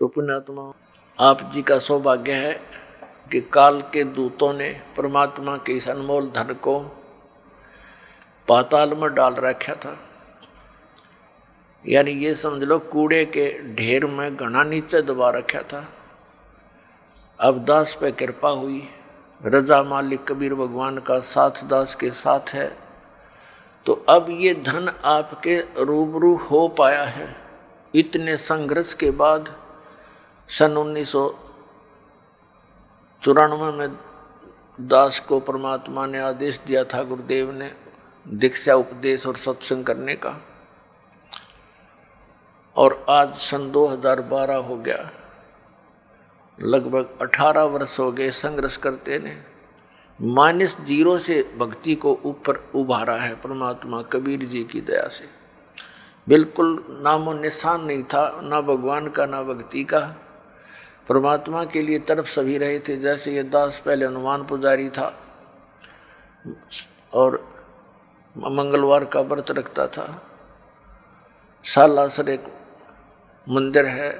तो पुण्यात्मा, आप जी का सौभाग्य है कि काल के दूतों ने परमात्मा के इस अनमोल धन को पाताल में डाल रखा था। यानी ये समझ लो कूड़े के ढेर में घना नीचे दबा रखा था। अब दास पे कृपा हुई, रजा मालिक कबीर भगवान का साथ दास के साथ है, तो अब ये धन आपके रूबरू हो पाया है। इतने संघर्ष के बाद सन 1994 में दास को परमात्मा ने आदेश दिया था, गुरुदेव ने, दीक्षा उपदेश और सत्संग करने का। और आज सन 2012 हो गया, लगभग 18 वर्ष हो गए संघर्ष करते ने। -0 से भक्ति को ऊपर उभारा है परमात्मा कबीर जी की दया से। बिल्कुल नामो निशान नहीं था, ना भगवान का ना भक्ति का। परमात्मा के लिए तरफ सभी रहे थे। जैसे ये दास पहले हनुमान पुजारी था और मंगलवार का व्रत रखता था। सालासर एक मंदिर है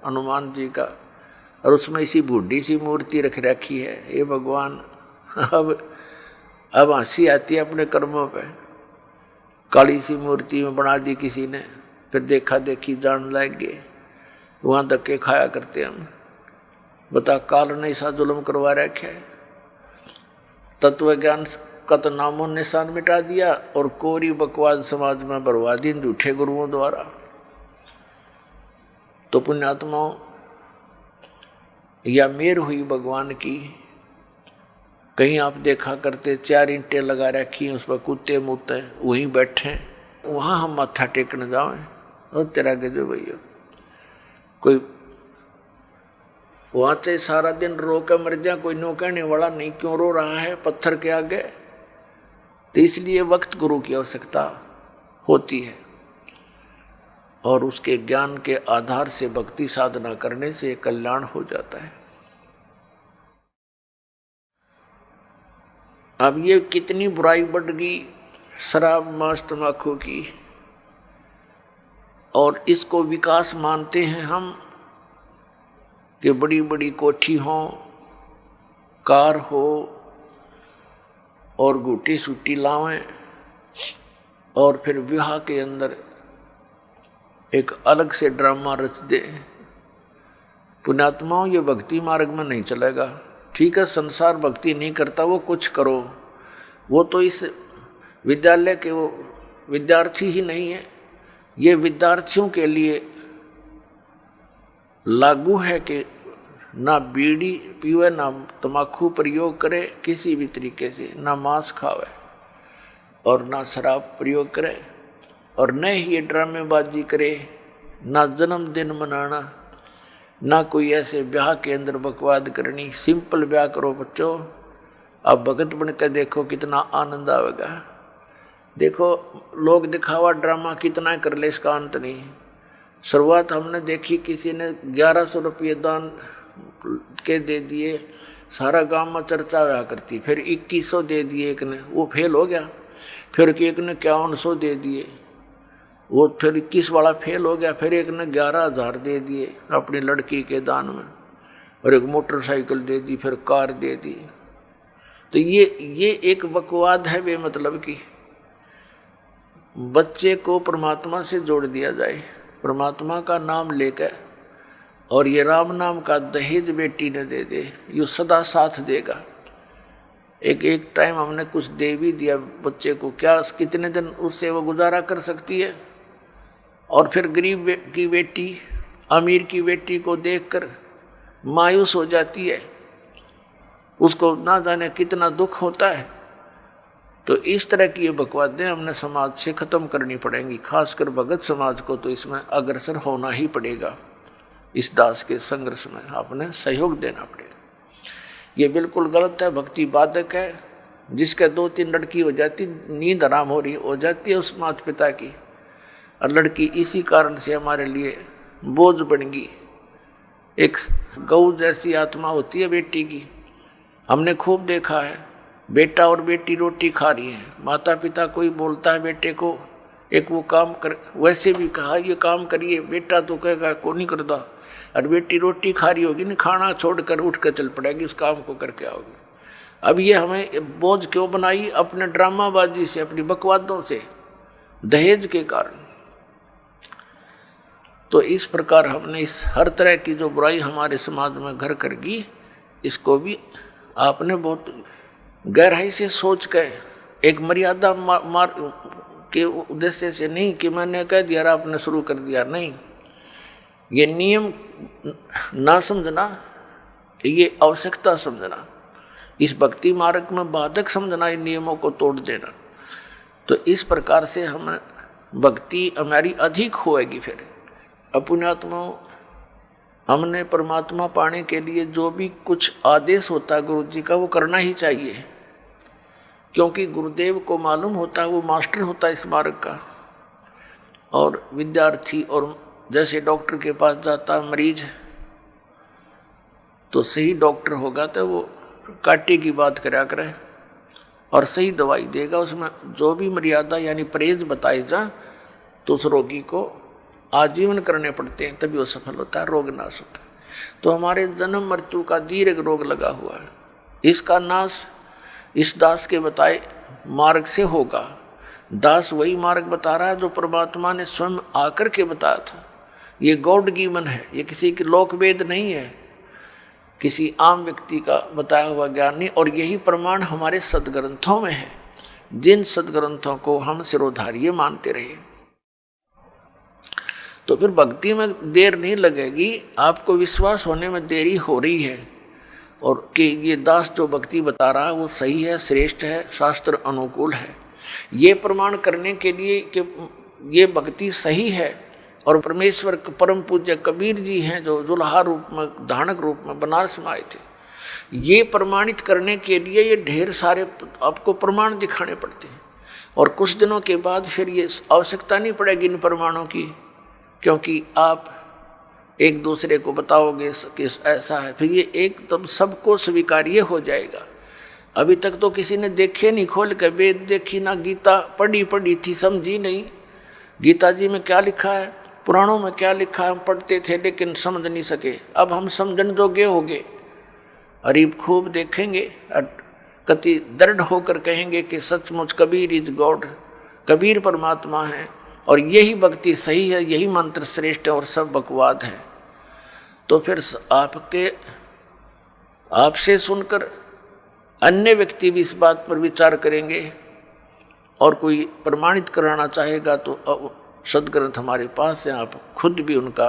हनुमान जी का, और उसमें इसी बूढ़ी सी मूर्ति रख रखी है। ये भगवान, अब हंसी आती है अपने कर्मों पे। काली सी मूर्ति में बना दी किसी ने, फिर देखा देखी जान लगे, वहाँ धक्के खाया करते हम। बता, काल ने ऐसा जुल्म करवा रखा है। तत्व ज्ञान का तो नामो निशान मिटा दिया और कोरी बकवाद समाज में बरवा दी झूठे गुरुओं द्वारा। तो पुण्यात्माओं, या मेर हुई भगवान की। कहीं आप देखा करते 4 ईंटें लगा रखी हैं, उस पर कुत्ते मुत्ते वहीं बैठे, वहाँ हम माथा टेकने जाएं और तेरा गजब भैया। कोई वहाँ से सारा दिन रो कर मर जाए, कोई नो कहने वाला नहीं क्यों रो रहा है पत्थर के आगे। तो इसलिए वक्त गुरु की आवश्यकता होती है, और उसके ज्ञान के आधार से भक्ति साधना करने से कल्याण हो जाता है। अब ये कितनी बुराई बढ़ गई शराब मांस तंबाकू की, और इसको विकास मानते हैं हम कि बड़ी बड़ी कोठी हो, कार हो और गुटी सूटी लावें, और फिर विवाह के अंदर एक अलग से ड्रामा रच दे। पुण्यात्माओं, ये भक्ति मार्ग में नहीं चलेगा। ठीक है, संसार भक्ति नहीं करता, वो कुछ करो, वो तो इस विद्यालय के वो विद्यार्थी ही नहीं है। ये विद्यार्थियों के लिए लागू है कि ना बीड़ी पीवे, ना तम्बाकू प्रयोग करे किसी भी तरीके से, ना मांस खावे और ना शराब प्रयोग करे, और न ही ये ड्रामेबाजी करे, ना जन्मदिन मनाना, ना कोई ऐसे ब्याह के अंदर बकवाद करनी। सिंपल ब्याह करो बच्चों। अब भगत बन कर देखो कितना आनंद आएगा। देखो लोग दिखावा ड्रामा कितना कर ले, इसका अंत नहीं। शुरुआत हमने देखी, किसी ने 1100 रुपये दान के दे दिए, सारा गांव में चर्चा हुआ करती। फिर 2100 दे दिए एक ने, वो फेल हो गया। फिर एक ने 5100 दे दिए, वो फिर 21 वाला फेल हो गया। फिर एक ने 11,000 दे दिए अपनी लड़की के दान में, और एक मोटरसाइकिल दे दी, फिर कार दे दी। तो ये एक बकवाद है बेमतलब की। बच्चे को परमात्मा से जोड़ दिया जाए, परमात्मा का नाम लेकर, और ये राम नाम का दहेज बेटी ने दे दे, ये सदा साथ देगा। एक टाइम हमने कुछ दे भी दिया बच्चे को, क्या कितने दिन उससे वो गुजारा कर सकती है। और फिर गरीब की बेटी अमीर की बेटी को देखकर मायूस हो जाती है, उसको ना जाने कितना दुख होता है। तो इस तरह की ये बकवादें हमने समाज से ख़त्म करनी पड़ेंगी। खासकर भगत समाज को तो इसमें अग्रसर होना ही पड़ेगा। इस दास के संघर्ष में आपने सहयोग देना पड़ेगा। ये बिल्कुल गलत है, भक्ति बाधक है। जिसके 2-3 लड़की हो जाती, नींद आराम हो जाती है उस माता पिता की, और लड़की इसी कारण से हमारे लिए बोझ बन गई। एक गौ जैसी आत्मा होती है बेटी की। हमने खूब देखा है, बेटा और बेटी रोटी खा रही हैं, माता पिता कोई बोलता है बेटे को एक वो काम कर, वैसे भी कहा ये काम करिए, बेटा तो कहेगा को नहीं करता, और बेटी रोटी खा रही होगी नहीं, खाना छोड़कर उठ कर चल पड़ेगी, उस काम को करके आओगी। अब ये हमें बोझ क्यों बनाई? अपने ड्रामाबाजी से, अपनी बकवादों से, दहेज के कारण। तो इस प्रकार हमने इस हर तरह की जो बुराई हमारे समाज में घर कर गई, इसको भी आपने बहुत गहराई से सोच कर, एक मर्यादा मार के उद्देश्य से नहीं कि मैंने कह दिया आपने शुरू कर दिया, नहीं, ये नियम ना समझना, ये आवश्यकता समझना, इस भक्ति मार्ग में बाधक समझना, इन नियमों को तोड़ देना। तो इस प्रकार से हम भक्ति हमारी अधिक होएगी। फिर अपुण्यात्मा हमने परमात्मा पाने के लिए जो भी कुछ आदेश होता है गुरु जी का, वो करना ही चाहिए, क्योंकि गुरुदेव को मालूम होता है, वो मास्टर होता है इस मार्ग का। और विद्यार्थी, और जैसे डॉक्टर के पास जाता है मरीज, तो सही डॉक्टर होगा तो वो काटे की बात करा करे और सही दवाई देगा, उसमें जो भी मर्यादा यानी परहेज बताए जा, तो उस रोगी को आजीवन करने पड़ते हैं, तभी वो सफल होता है, रोग नाश होता है। तो हमारे जन्म मृत्यु का दीर्घ रोग लगा हुआ है, इसका नाश इस दास के बताए मार्ग से होगा। दास वही मार्ग बता रहा है जो परमात्मा ने स्वयं आकर के बताया था। ये गॉड गिवन है, ये किसी की लोक वेद नहीं है, किसी आम व्यक्ति का बताया हुआ ज्ञान नहीं। और यही प्रमाण हमारे सदग्रंथों में है, जिन सदग्रंथों को हम सिरोधार्य मानते रहे। तो फिर भक्ति में देर नहीं लगेगी, आपको विश्वास होने में देरी हो रही है, और कि ये दास जो भक्ति बता रहा है वो सही है, श्रेष्ठ है, शास्त्र अनुकूल है। ये प्रमाण करने के लिए कि ये भक्ति सही है, और परमेश्वर परम पूज्य कबीर जी हैं जो जुल्हा रूप में, धानक रूप में बनारस में आए थे, ये प्रमाणित करने के लिए ये ढेर सारे आपको प्रमाण दिखाने पड़ते हैं। और कुछ दिनों के बाद फिर ये आवश्यकता नहीं पड़ेगी इन प्रमाणों की, क्योंकि आप एक दूसरे को बताओगे कि ऐसा है, फिर ये एकदम सबको स्वीकार्य हो जाएगा। अभी तक तो किसी ने देखे नहीं, खोल के वेद देखी ना, गीता पढ़ी थी, समझी नहीं गीता जी में क्या लिखा है, पुराणों में क्या लिखा है, हम पढ़ते थे लेकिन समझ नहीं सके। अब हम समझन जोगे हो गए, अरीब खूब देखेंगे, कति दृढ़ होकर कहेंगे कि सचमुच कबीर इज गॉड, कबीर परमात्मा है, और यही भक्ति सही है, यही मंत्र श्रेष्ठ है, और सब बकवाद है। तो फिर आपसे सुनकर अन्य व्यक्ति भी इस बात पर विचार करेंगे, और कोई प्रमाणित कराना चाहेगा तो सदग्रंथ हमारे पास है, आप खुद भी उनका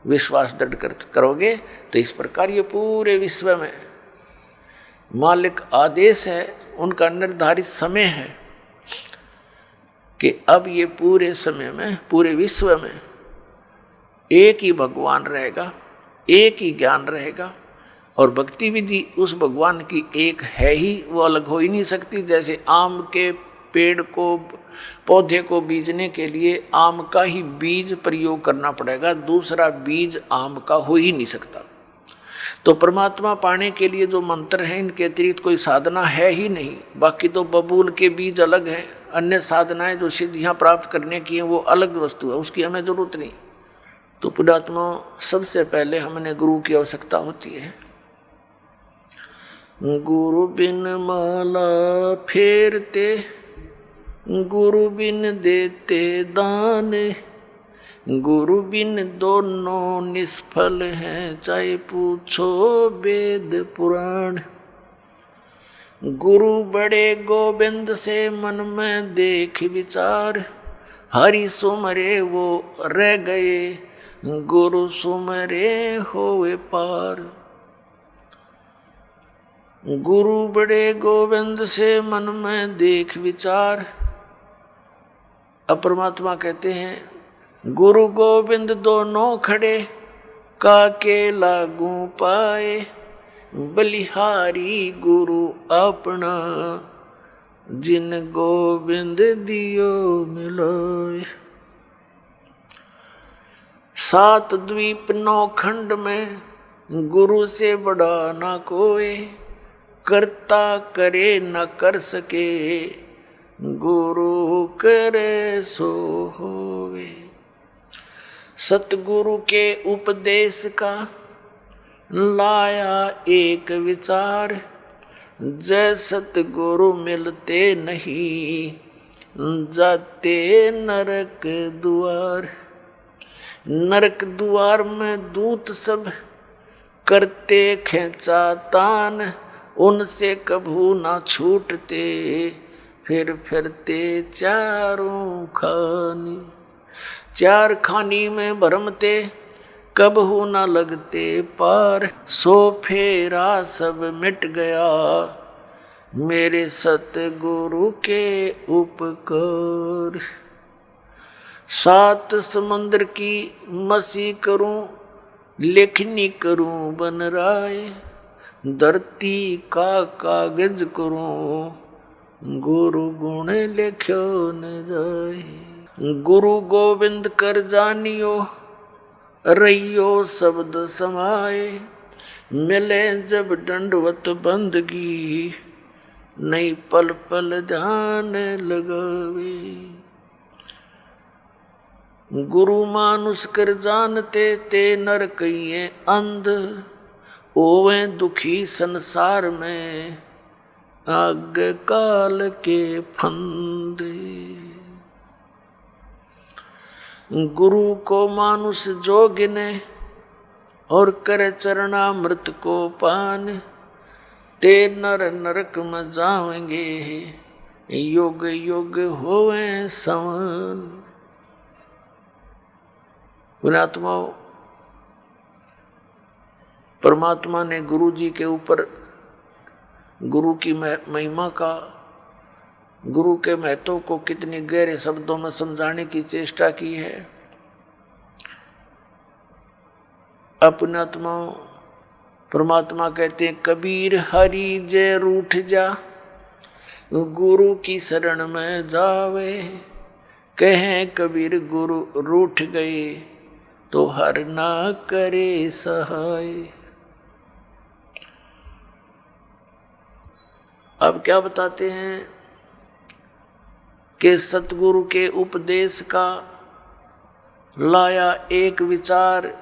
विश्वास दृढ़ करोगे। तो इस प्रकार ये पूरे विश्व में मालिक आदेश है, उनका निर्धारित समय है कि अब ये पूरे समय में, पूरे विश्व में एक ही भगवान रहेगा, एक ही ज्ञान रहेगा, और भक्ति विधि उस भगवान की एक है ही, वो अलग हो ही नहीं सकती। जैसे आम के पेड़ को, पौधे को बीजने के लिए आम का ही बीज प्रयोग करना पड़ेगा, दूसरा बीज आम का हो ही नहीं सकता। तो परमात्मा पाने के लिए जो मंत्र हैं, इनके अतिरिक्त कोई साधना है ही नहीं। बाकी तो बबूल के बीज अलग हैं, अन्य साधनाएं जो सिद्धियां प्राप्त करने की हैं वो अलग वस्तु है, उसकी हमें जरूरत नहीं। तो पुण्यात्मा, सबसे पहले हमें गुरु की आवश्यकता होती है। गुरु बिन माला फेरते, गुरु बिन देते दान, गुरु बिन दोनों निष्फल हैं, चाहे पूछो वेद पुराण। गुरु बड़े गोविंद से मन में देख विचार, हरि सुमरे वो रह गए, गुरु सुमरे होवे पार। गुरु बड़े गोविंद से मन में देख विचार। अब परमात्मा कहते हैं गुरु गोविंद दोनों खड़े, काके लागू पाए, बलिहारी गुरु अपना, जिन गोविंद दियो मिलोय। 7 द्वीप 9 खंड में गुरु से बड़ा ना कोई, करता करे न कर सके, गुरु करे सो होवे। सतगुरु के उपदेश का लाया एक विचार, जय सतगुरु मिलते नहीं जाते नरक द्वार। नरक द्वार में दूत सब करते खेचा तान, उनसे कभू ना छूटते फिर फिरते चारों खानी। चार खानी में भरमते कबहू न लगते पार, सो फेरा सब मिट गया मेरे सतगुरु के उपकार। सात समुद्र की मसी करूं लेखनी करूं बन राय, धरती का कागज करूं गुरु गुण लिख्यो न जाए। गुरु गोविंद कर जानियो रहियो शब्द समाए, मिले जब दंडवत बंदगी नहीं पल पल ध्यान लगावे। गुरु मानुष कर जानते ते नर कहिए अंध, ओवे दुखी संसार में आग काल के फंदे। गुरु को मानुष जो गिने और करे चरणामृत को पान, ते नर नरक में जाएंगे युग युग होवे समान। पुण्यात्माओं, परमात्मा ने गुरु जी के ऊपर गुरु की महिमा का, गुरु के महत्व को कितनी गहरे शब्दों में समझाने की चेष्टा की है। पुण्यात्माओं, परमात्मा कहते हैं कबीर हरि जय रूठ जा, गुरु की शरण में जावे। कहें कबीर गुरु रूठ गए तो हर ना करे सहाय। अब क्या बताते हैं कि सतगुरु के उपदेश का लाया एक विचार,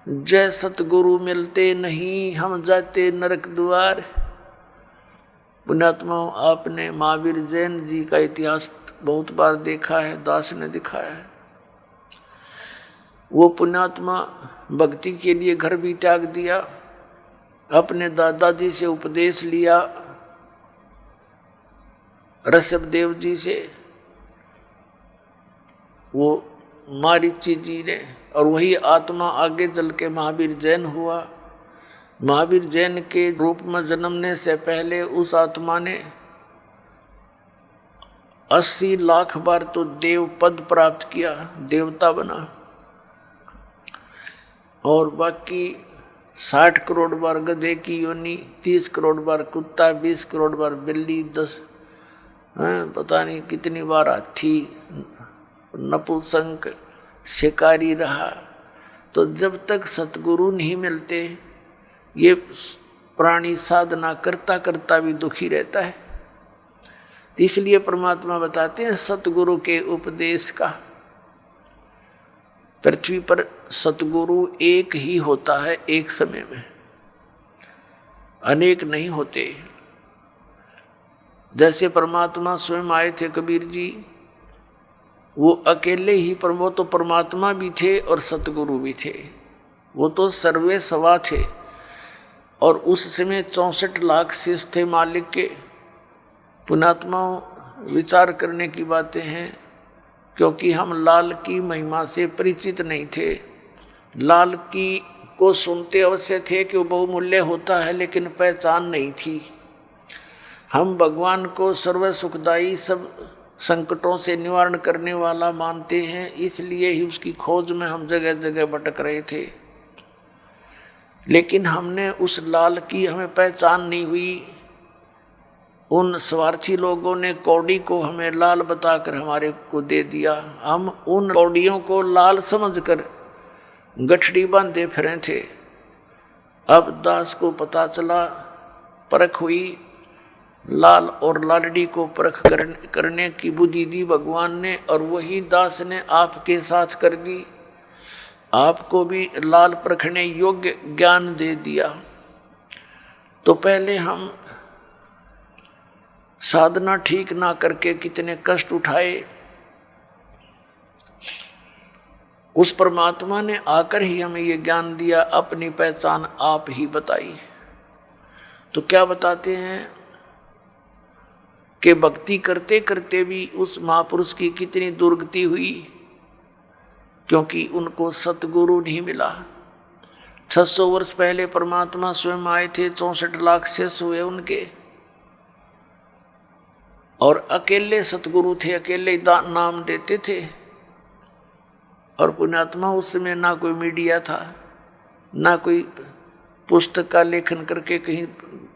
जय सतगुरु मिलते नहीं हम जाते नरक द्वार। पुण्यात्माओं, आपने महावीर जैन जी का इतिहास बहुत बार देखा है, दास ने दिखाया है। वो पुण्यात्मा भक्ति के लिए घर भी त्याग दिया, अपने दादाजी से उपदेश लिया, ऋषभदेव जी से, वो मारीची जी ने, और वही आत्मा आगे चल के महावीर जैन हुआ। महावीर जैन के रूप में जन्मने से पहले उस आत्मा ने 80 लाख बार तो देव पद प्राप्त किया, देवता बना, और बाकी 60 करोड़ बार गधे की योनि, 30 करोड़ बार कुत्ता, 20 करोड़ बार बिल्ली, 10 पता नहीं कितनी बार हाथी, नपुंसक, शिकारी रहा। तो जब तक सतगुरु नहीं मिलते ये प्राणी साधना करता करता भी दुखी रहता है। तो इसलिए परमात्मा बताते हैं सतगुरु के उपदेश का। पृथ्वी पर सतगुरु एक ही होता है एक समय में, अनेक नहीं होते। जैसे परमात्मा स्वयं आए थे कबीर जी, वो अकेले ही, पर वो तो परमात्मा भी थे और सतगुरु भी थे, वो तो सर्वे सवा थे। और उस समय 64 लाख शिष्य थे मालिक के। पुण्यात्माओं, विचार करने की बातें हैं, क्योंकि हम लाल की महिमा से परिचित नहीं थे। लाल की को सुनते अवश्य थे कि वो बहुमूल्य होता है, लेकिन पहचान नहीं थी। हम भगवान को सर्व सुखदायी, सब संकटों से निवारण करने वाला मानते हैं, इसलिए ही उसकी खोज में हम जगह जगह भटक रहे थे। लेकिन हमने उस लाल की हमें पहचान नहीं हुई। उन स्वार्थी लोगों ने कौड़ी को हमें लाल बताकर हमारे को दे दिया। हम उन कौड़ियों को लाल समझकर गठड़ी बांधे फिरे थे। अब दास को पता चला, परख हुई लाल और लालड़ी को परख करने की बुद्धि दी भगवान ने, और वही दास ने आपके साथ कर दी। आपको भी लाल परखने योग्य ज्ञान दे दिया। तो पहले हम साधना ठीक ना करके कितने कष्ट उठाए, उस परमात्मा ने आकर ही हमें ये ज्ञान दिया, अपनी पहचान आप ही बताई। तो क्या बताते हैं कि भक्ति करते करते भी उस महापुरुष की कितनी दुर्गति हुई, क्योंकि उनको सतगुरु नहीं मिला। 600 वर्ष पहले परमात्मा स्वयं आए थे, 64 लाख शिष्य हुए उनके, और अकेले सतगुरु थे, अकेले नाम देते थे। और पुण्यात्मा उस समय ना कोई मीडिया था, ना कोई पुस्तक का लेखन करके कहीं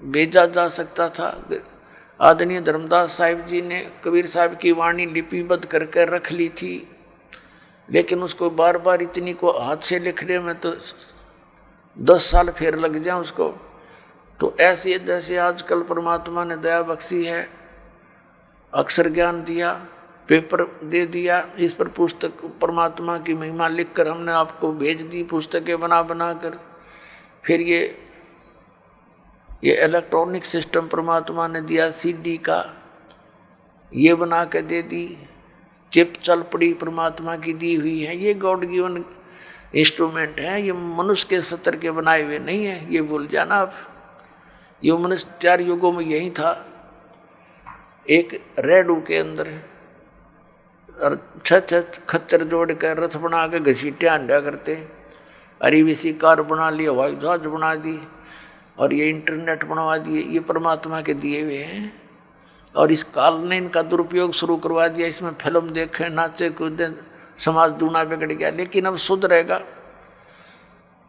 भेजा जा सकता था। आदरणीय धर्मदास साहिब जी ने कबीर साहब की वाणी लिपिबद्ध करके रख ली थी, लेकिन उसको बार बार इतनी को हाथ से लिखने में तो 10 साल फिर लग जाए उसको। तो ऐसे जैसे आजकल परमात्मा ने दया बख्शी है, अक्षर ज्ञान दिया, पेपर दे दिया, इस पर पुस्तक परमात्मा की महिमा लिखकर हमने आपको भेज दी, पुस्तकें बना बना कर। फिर ये इलेक्ट्रॉनिक सिस्टम परमात्मा ने दिया, सीडी का ये बना के दे दी, चिप चल पड़ी परमात्मा की दी हुई है। ये गॉड गिवन इंस्ट्रूमेंट है, ये मनुष्य के सत्र के बनाए हुए नहीं है, ये भूल जाना आप। ये मनुष्य 4 युगों में यही था, एक रेडू के अंदर और 6 खच्चर जोड़ कर रथ बना के घसीटे हांडा करते, अरीवीसी कार बना ली, हवाई जहाज बना दी, और ये इंटरनेट बनवा दिए। ये परमात्मा के दिए हुए हैं, और इस काल ने इनका दुरुपयोग शुरू करवा दिया। इसमें फिल्म देखें, नाचे कूदें, समाज दूना बिगड़ गया। लेकिन अब सुधरेगा।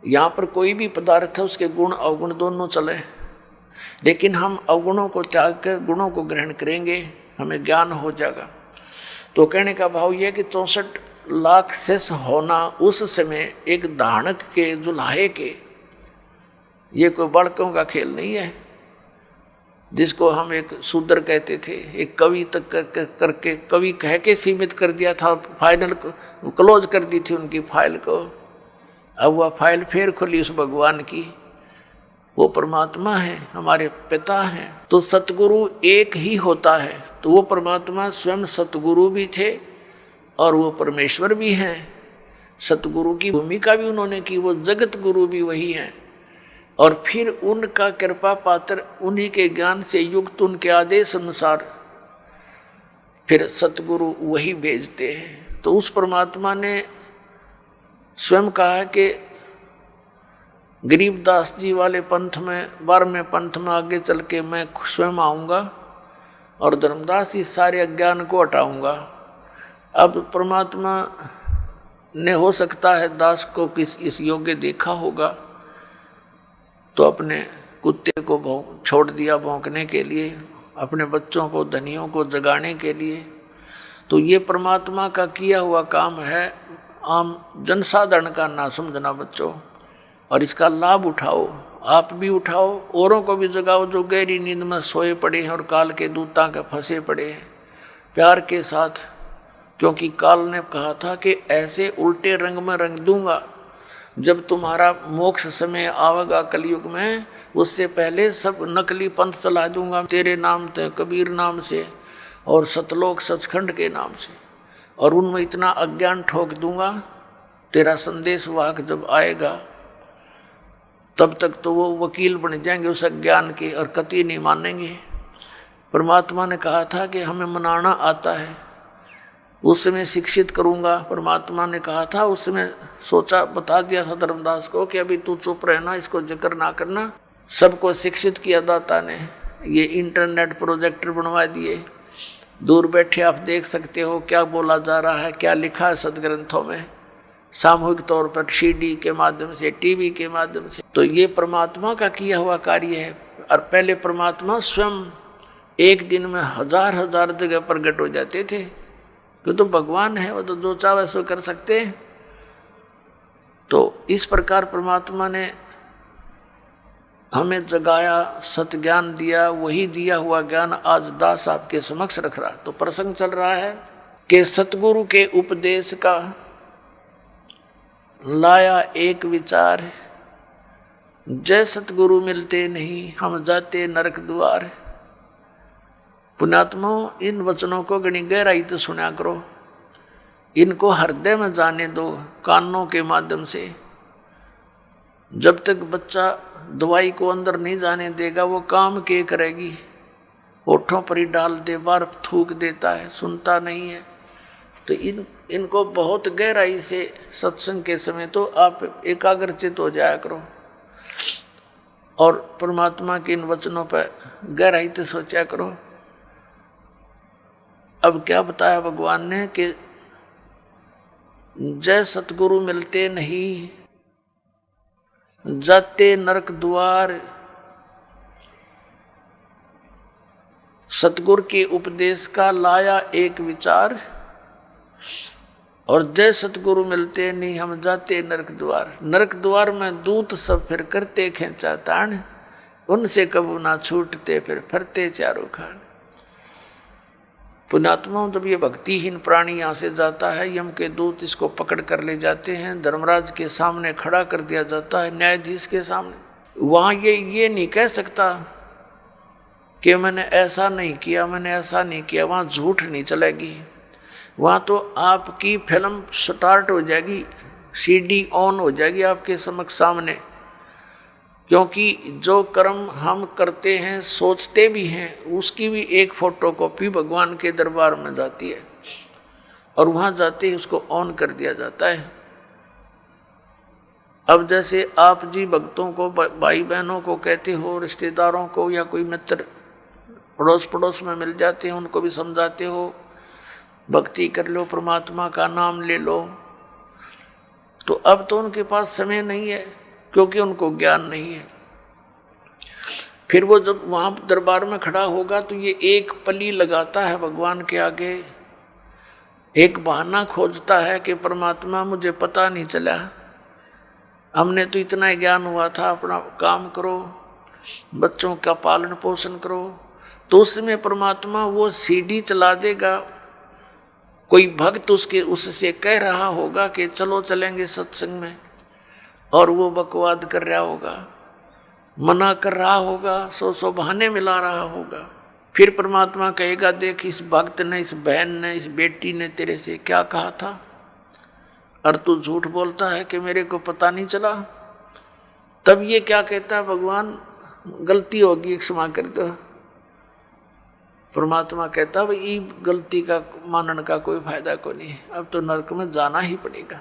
यहाँ पर कोई भी पदार्थ है उसके गुण अवगुण दोनों चले, लेकिन हम अवगुणों को त्याग कर गुणों को ग्रहण करेंगे, हमें ज्ञान हो जाएगा। तो कहने का भाव यह कि 64 लाख शेष होना उस समय एक दानक के, जुलाहे के, ये कोई बड़कों का खेल नहीं है, जिसको हम एक शूद्र कहते थे। एक कवि तक करके कवि कह के सीमित कर दिया था, फाइनल को क्लोज कर दी थी उनकी फाइल को। अब वह फाइल फिर खुली उस भगवान की। वो परमात्मा है, हमारे पिता हैं। तो सतगुरु एक ही होता है, तो वो परमात्मा स्वयं सतगुरु भी थे और वो परमेश्वर भी हैं। सतगुरु की भूमिका भी उन्होंने की, वो जगत गुरु भी वही हैं। और फिर उनका कृपा पात्र, उन्हीं के ज्ञान से युक्त, उनके आदेश अनुसार फिर सतगुरु वही भेजते हैं। तो उस परमात्मा ने स्वयं कहा कि गरीबदास जी वाले पंथ में, 12वें पंथ में आगे चल के मैं स्वयं आऊँगा और धर्मदास इस सारे अज्ञान को हटाऊँगा। अब परमात्मा ने हो सकता है दास को किस इस योग्य देखा होगा, तो अपने कुत्ते को छोड़ दिया भौंकने के लिए, अपने बच्चों को, धनियों को जगाने के लिए। तो ये परमात्मा का किया हुआ काम है, आम जनसाधारण का ना समझना बच्चों, और इसका लाभ उठाओ। आप भी उठाओ, औरों को भी जगाओ जो गहरी नींद में सोए पड़े हैं और काल के दूतां के फंसे पड़े हैं, प्यार के साथ। क्योंकि काल ने कहा था कि ऐसे उल्टे रंग में रंग दूंगा, जब तुम्हारा मोक्ष समय आवेगा कलयुग में, उससे पहले सब नकली पंथ चला दूंगा तेरे नाम से, कबीर नाम से और सतलोक सचखंड के नाम से, और उनमें इतना अज्ञान ठोक दूंगा। तेरा संदेश वाहक जब आएगा तब तक तो वो वकील बन जाएंगे उस अज्ञान के और कतई नहीं मानेंगे। परमात्मा ने कहा था कि हमें मनाना आता है, उस समय शिक्षित करूंगा। परमात्मा ने कहा था, उस समय सोचा, बता दिया था धर्मदास को कि अभी तू चुप रहना, इसको जिक्र ना करना। सबको शिक्षित किया दाता ने। ये इंटरनेट प्रोजेक्टर बनवा दिए, दूर बैठे आप देख सकते हो क्या बोला जा रहा है, क्या लिखा है सदग्रंथों में, सामूहिक तौर पर सीडी के माध्यम से, टीवी के माध्यम से। तो ये परमात्मा का किया हुआ कार्य है। और पहले परमात्मा स्वयं एक दिन में हजार हजार जगह प्रकट हो जाते थे, क्यों तो भगवान है, वो तो जो चाहे सो कर सकते हैं। तो इस प्रकार परमात्मा ने हमें जगाया, सतज्ञान दिया, वही दिया हुआ ज्ञान आज दास आपके समक्ष रख रहा। तो प्रसंग चल रहा है कि सतगुरु के उपदेश का लाया एक विचार, जय सतगुरु मिलते नहीं हम जाते नरक द्वार। पुण्यात्मा, इन वचनों को गणी गहराई तो सुना करो, इनको हृदय में जाने दो कानों के माध्यम से। जब तक बच्चा दवाई को अंदर नहीं जाने देगा वो काम के करेगी, होठों पर ही डाल दे, बार थूक देता है, सुनता नहीं है। तो इनको बहुत गहराई से सत्संग के समय तो आप एकाग्रचित हो जाया करो और परमात्मा के इन वचनों पर गहराई से सोचा करो। अब क्या बताया भगवान ने कि जय सतगुरु मिलते नहीं जाते नरक द्वार। सतगुरु के उपदेश का लाया एक विचार, और जय सतगुरु मिलते नहीं हम जाते नरक द्वार। नरक द्वार में दूत सब फिर करते खेचा तान, उनसे कबू ना छूटते फिर फरते चारों खान। पुण्यात्मा, जब ये भक्तिहीन प्राणी यहाँ से जाता है, यम के दूत इसको पकड़ कर ले जाते हैं, धर्मराज के सामने खड़ा कर दिया जाता है, न्यायाधीश के सामने। वहाँ ये नहीं कह सकता कि मैंने ऐसा नहीं किया, मैंने ऐसा नहीं किया। वहाँ झूठ नहीं चलेगी, वहाँ तो आपकी फिल्म स्टार्ट हो जाएगी, सीडी ऑन हो जाएगी आपके समक्ष सामने। क्योंकि जो कर्म हम करते हैं, सोचते भी हैं, उसकी भी एक फोटोकॉपी भगवान के दरबार में जाती है और वहाँ जाते ही उसको ऑन कर दिया जाता है। अब जैसे आप जी भक्तों को, भाई बहनों को कहते हो, रिश्तेदारों को या कोई मित्र अड़ोस पड़ोस में मिल जाते हैं, उनको भी समझाते हो भक्ति कर लो, परमात्मा का नाम ले लो। तो अब तो उनके पास समय नहीं है क्योंकि उनको ज्ञान नहीं है। फिर वो जब वहाँ दरबार में खड़ा होगा तो ये एक पली लगाता है भगवान के आगे, एक बहाना खोजता है कि परमात्मा मुझे पता नहीं चला, हमने तो इतना ज्ञान हुआ था, अपना काम करो, बच्चों का पालन पोषण करो। तो उसमें परमात्मा वो सीडी चला देगा, कोई भक्त उससे कह रहा होगा कि चलो चलेंगे सत्संग में, और वो बकवाद कर रहा होगा, मना कर रहा होगा, सौ बहाने मिला रहा होगा। फिर परमात्मा कहेगा, देख इस भक्त ने, इस बहन ने, इस बेटी ने तेरे से क्या कहा था, और तू झूठ बोलता है कि मेरे को पता नहीं चला। तब ये क्या कहता है भगवान, गलती होगी क्षमा कर दो। परमात्मा कहता भाई ये गलती का मानने का कोई फायदा को नहीं है, अब तो नरक में जाना ही पड़ेगा।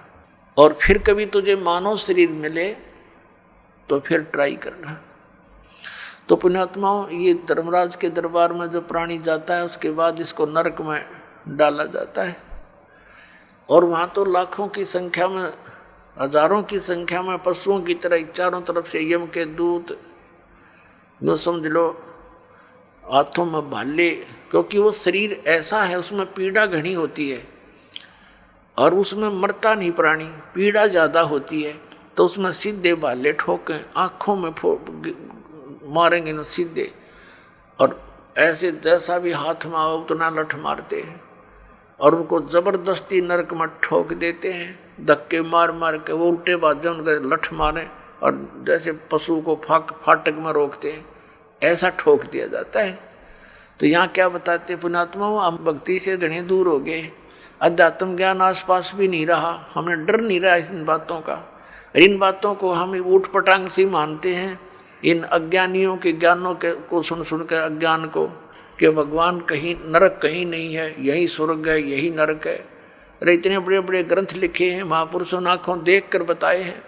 और फिर कभी तुझे मानव शरीर मिले तो फिर ट्राई करना। तो पुण्यात्माओं, ये धर्मराज के दरबार में जो प्राणी जाता है उसके बाद इसको नरक में डाला जाता है। और वहाँ तो लाखों की संख्या में, हजारों की संख्या में पशुओं की तरह चारों तरफ से यम के दूत, जो समझ लो हाथों में भाले, क्योंकि वो शरीर ऐसा है उसमें पीड़ा घनी होती है और उसमें मरता नहीं प्राणी, पीड़ा ज़्यादा होती है। तो उसमें सीधे भाले ठोकें, आँखों में मारेंगे न सीधे, और ऐसे जैसा भी हाथ में आओ उतना लठ मारते हैं और उनको ज़बरदस्ती नरक में ठोक देते हैं, धक्के मार मार के। वो उल्टे बाजू उनके लठ मारे और जैसे पशु को फाटक में रोकते हैं, ऐसा ठोक दिया जाता है। तो यहाँ क्या बताते पुण्यात्मा, हम भक्ति से घने दूर हो गए, अध्यात्म ज्ञान आसपास भी नहीं रहा, हमें डर नहीं रहा इन बातों का। इन बातों को हम ऊट पटांग से मानते हैं, इन अज्ञानियों के ज्ञानों को सुन कर अज्ञान को, कि भगवान कहीं, नरक कहीं नहीं है, यही स्वर्ग है, यही नरक है। अरे इतने बड़े बड़े ग्रंथ लिखे हैं, महापुरुषों ने आँखों देख कर बताए हैं,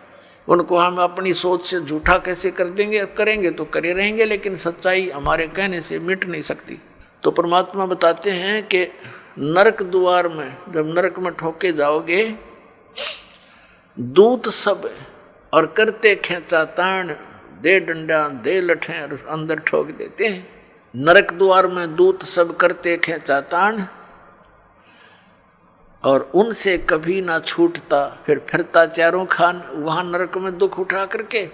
उनको हम अपनी सोच से झूठा कैसे कर देंगे? करेंगे तो करे रहेंगे, लेकिन सच्चाई हमारे कहने से मिट नहीं सकती। तो परमात्मा बताते हैं कि नरक द्वार में जब नरक में ठोके जाओगे, दूत सब और करते खेचा ताण, दे डंडा दे लठें अंदर ठोक देते हैं। नरक द्वार में दूत सब करते खेचा ताण और उनसे कभी ना छूटता, फिर फिरता चारों खान। वहाँ नरक में दुख उठा करके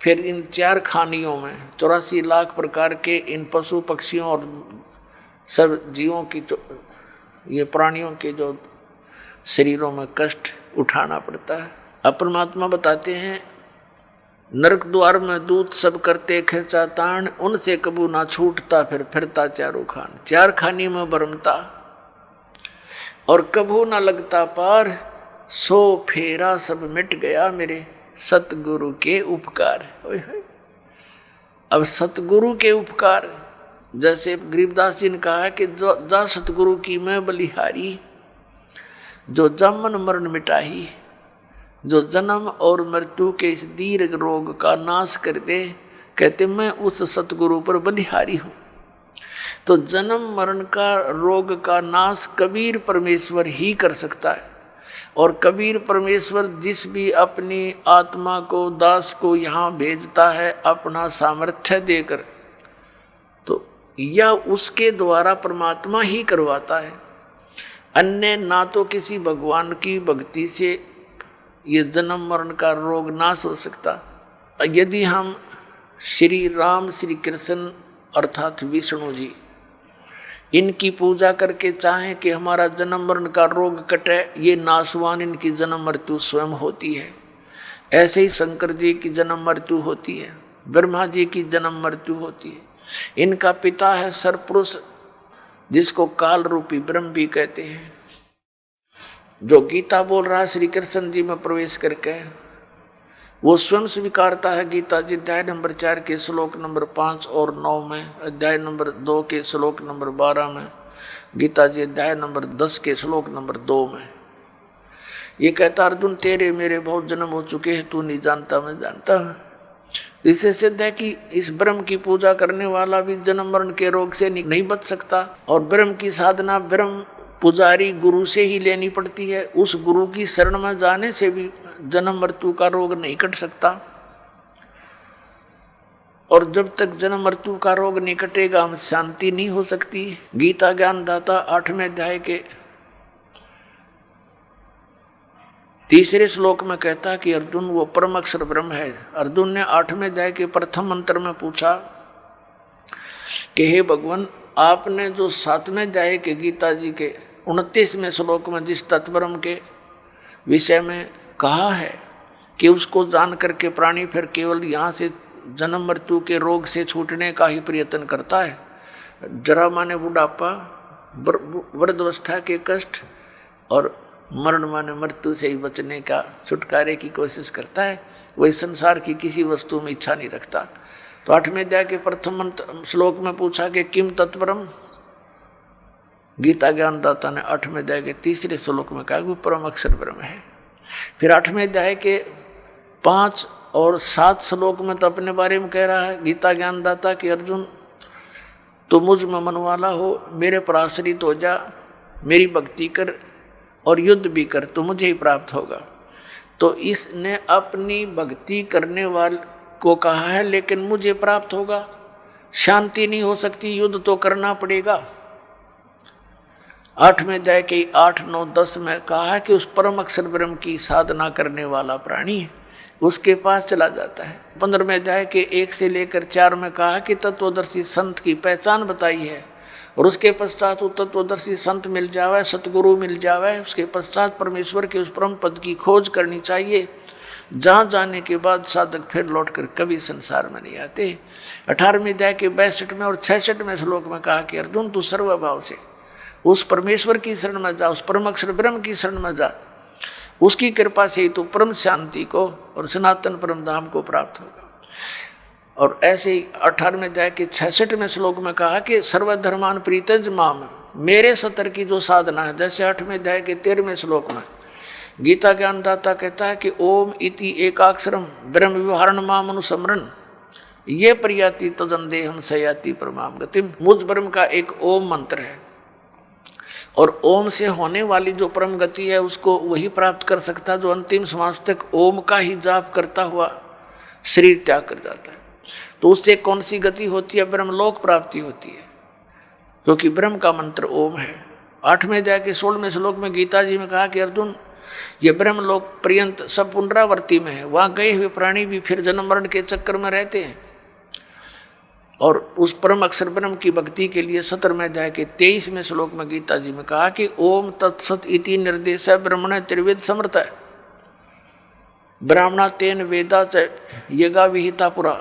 फिर इन 4 खानियों में 84 लाख प्रकार के इन पशु पक्षियों और सब जीवों की जो ये प्राणियों के जो शरीरों में कष्ट उठाना पड़ता है। अब परमात्मा बताते हैं नरक द्वार में दूत सब करते खेचा तान, उनसे कबू ना छूटता फिर फिरता चारों खान। 4 खानी में भरमता और कबू ना लगता पार, सो फेरा सब मिट गया मेरे सतगुरु के उपकार। अब सतगुरु के उपकार, जैसे गरीबदास जी ने कहा है कि जा सतगुरु की मैं बलिहारी, जो जमन मरण मिटाही, जो जन्म और मृत्यु के इस दीर्घ रोग का नाश कर दे। कहते मैं उस सतगुरु पर बलिहारी हूँ। तो जन्म मरण का रोग का नाश कबीर परमेश्वर ही कर सकता है। और कबीर परमेश्वर जिस भी अपनी आत्मा को दास को यहाँ भेजता है अपना सामर्थ्य देकर, तो यह उसके द्वारा परमात्मा ही करवाता है। अन्य ना तो किसी भगवान की भक्ति से ये जन्म मरण का रोग नाश हो सकता। यदि हम श्री राम श्री कृष्ण अर्थात विष्णु जी इनकी पूजा करके चाहें कि हमारा जन्म मरण का रोग कटे, ये नाशवान इनकी जन्म मृत्यु स्वयं होती है। ऐसे ही शंकर जी की जन्म मृत्यु होती है, ब्रह्मा जी की जन्म मृत्यु होती है। इनका पिता है सरपुरुष जिसको काल रूपी ब्रह्म भी कहते हैं। जो गीता बोल रहा है श्री कृष्ण जी में प्रवेश करके, वो स्वयं स्वीकारता है। गीता जी अध्याय नंबर 4 के श्लोक नंबर 5 और 9 में, अध्याय नंबर 2 के श्लोक नंबर 12 में, गीता जी अध्याय नंबर 10 के श्लोक नंबर 2 में ये कहता अर्जुन तेरे मेरे बहुत जन्म हो चुके हैं, तू नहीं जानता मैं जानता हूँ। इससे सिद्ध है कि इस ब्रह्म की पूजा करने वाला भी जन्म मरण के रोग से नहीं बच सकता। और ब्रह्म की साधना ब्रह्म पुजारी गुरु से ही लेनी पड़ती है। उस गुरु की शरण में जाने से भी जन्म मृत्यु का रोग नहीं कट सकता। और जब तक जन्म मृत्यु का रोग नहीं कटेगा हम शांति नहीं हो सकती। गीता ज्ञानदाता 8वें अध्याय के 3 श्लोक में कहता कि अर्जुन वो परम अक्षर ब्रह्म है। अर्जुन ने 8वें अध्याय के प्रथम मंत्र में पूछा कि हे भगवान, आपने जो 7वें अध्याय के गीता जी के 29वें श्लोक में जिस तत्ब्रह्म के विषय में कहा है कि उसको जान करके प्राणी फिर केवल यहाँ से जन्म मृत्यु के रोग से छूटने का ही प्रयत्न करता है, जरा माने बुढ़ापा, वृद्धावस्था के कष्ट और मरण माने मृत्यु से ही बचने का छुटकारे की कोशिश करता है, वही संसार की किसी वस्तु में इच्छा नहीं रखता। तो 8वें अध्याय के प्रथम श्लोक में पूछा कि किम तत्परम, गीता ज्ञानदाता ने 8वें अध्याय के 3 श्लोक में कहा वो परम अक्षर ब्रह्म है। फिर 8वें अध्याय के 5 और 7 श्लोक में तो अपने बारे में कह रहा है गीता ज्ञानदाता कि अर्जुन तो मुझ में मन वाला हो, मेरे पर आश्रित हो जा, मेरी भक्ति कर और युद्ध भी कर तो मुझे ही प्राप्त होगा। तो इसने अपनी भक्ति करने वाले को कहा है लेकिन मुझे प्राप्त होगा, शांति नहीं हो सकती, युद्ध तो करना पड़ेगा। 8वें अध्याय के 8, 9, 10 में कहा है कि उस परम अक्षर ब्रह्म की साधना करने वाला प्राणी उसके पास चला जाता है। 15वें अध्याय के 1 से लेकर 4 में कहा कि तत्वदर्शी संत की पहचान बताई है और उसके पश्चात वो तत्वदर्शी संत मिल जावे, सतगुरु मिल जावे, उसके पश्चात परमेश्वर के उस परम पद की खोज करनी चाहिए जहाँ जाने के बाद साधक फिर लौटकर कभी संसार में नहीं आते। 18वें अध्याय के 62 में और 66वें श्लोक में कहा कि अर्जुन तू सर्वभाव से उस परमेश्वर की शरण में जा, उस परम अक्षर ब्रह्म की शरण में जा, उसकी कृपा से ही तू परम शांति को और सनातन परम धाम को प्राप्त होगा। और ऐसे ही 18वें अध्याय के 66वें श्लोक में कहा कि सर्वधर्मान प्रीतज माम, मेरे सतर की जो साधना है, जैसे 8वें अध्याय के 13वें श्लोक में गीता ज्ञानदाता कहता है कि ओम इति एकाक्षरम ब्रह्म व्यवहारण माम अनुस्मरण ये प्रयाति तदन देहम सयाति परमाम गतिम। मुझ ब्रह्म का एक ओम मंत्र है और ओम से होने वाली जो परम गति है उसको वही प्राप्त कर सकता जो अंतिम श्वास तक ओम का ही जाप करता हुआ शरीर त्याग कर जाता है। तो उससे कौन सी गति होती है? ब्रह्मलोक प्राप्ति होती है, क्योंकि ब्रह्म का मंत्र ओम है। 8वें अध्याय के 16वें श्लोक में गीता जी में कहा कि अर्जुन ये ब्रह्मलोक पर्यंत सब पुनरावर्ती में है। वहाँ गए हुए प्राणी भी फिर जन्म मरण के चक्कर में रहते हैं। और उस परम अक्षर ब्रह्म की भक्ति के लिए 17वें अध्याय के 23वें श्लोक में गीता जी में कहा कि ओम तत्सत इति निर्देश ब्रह्मण त्रिवेद समर्थ है, ब्राह्मणा तेन वेदा च यगा विहिता पुरा।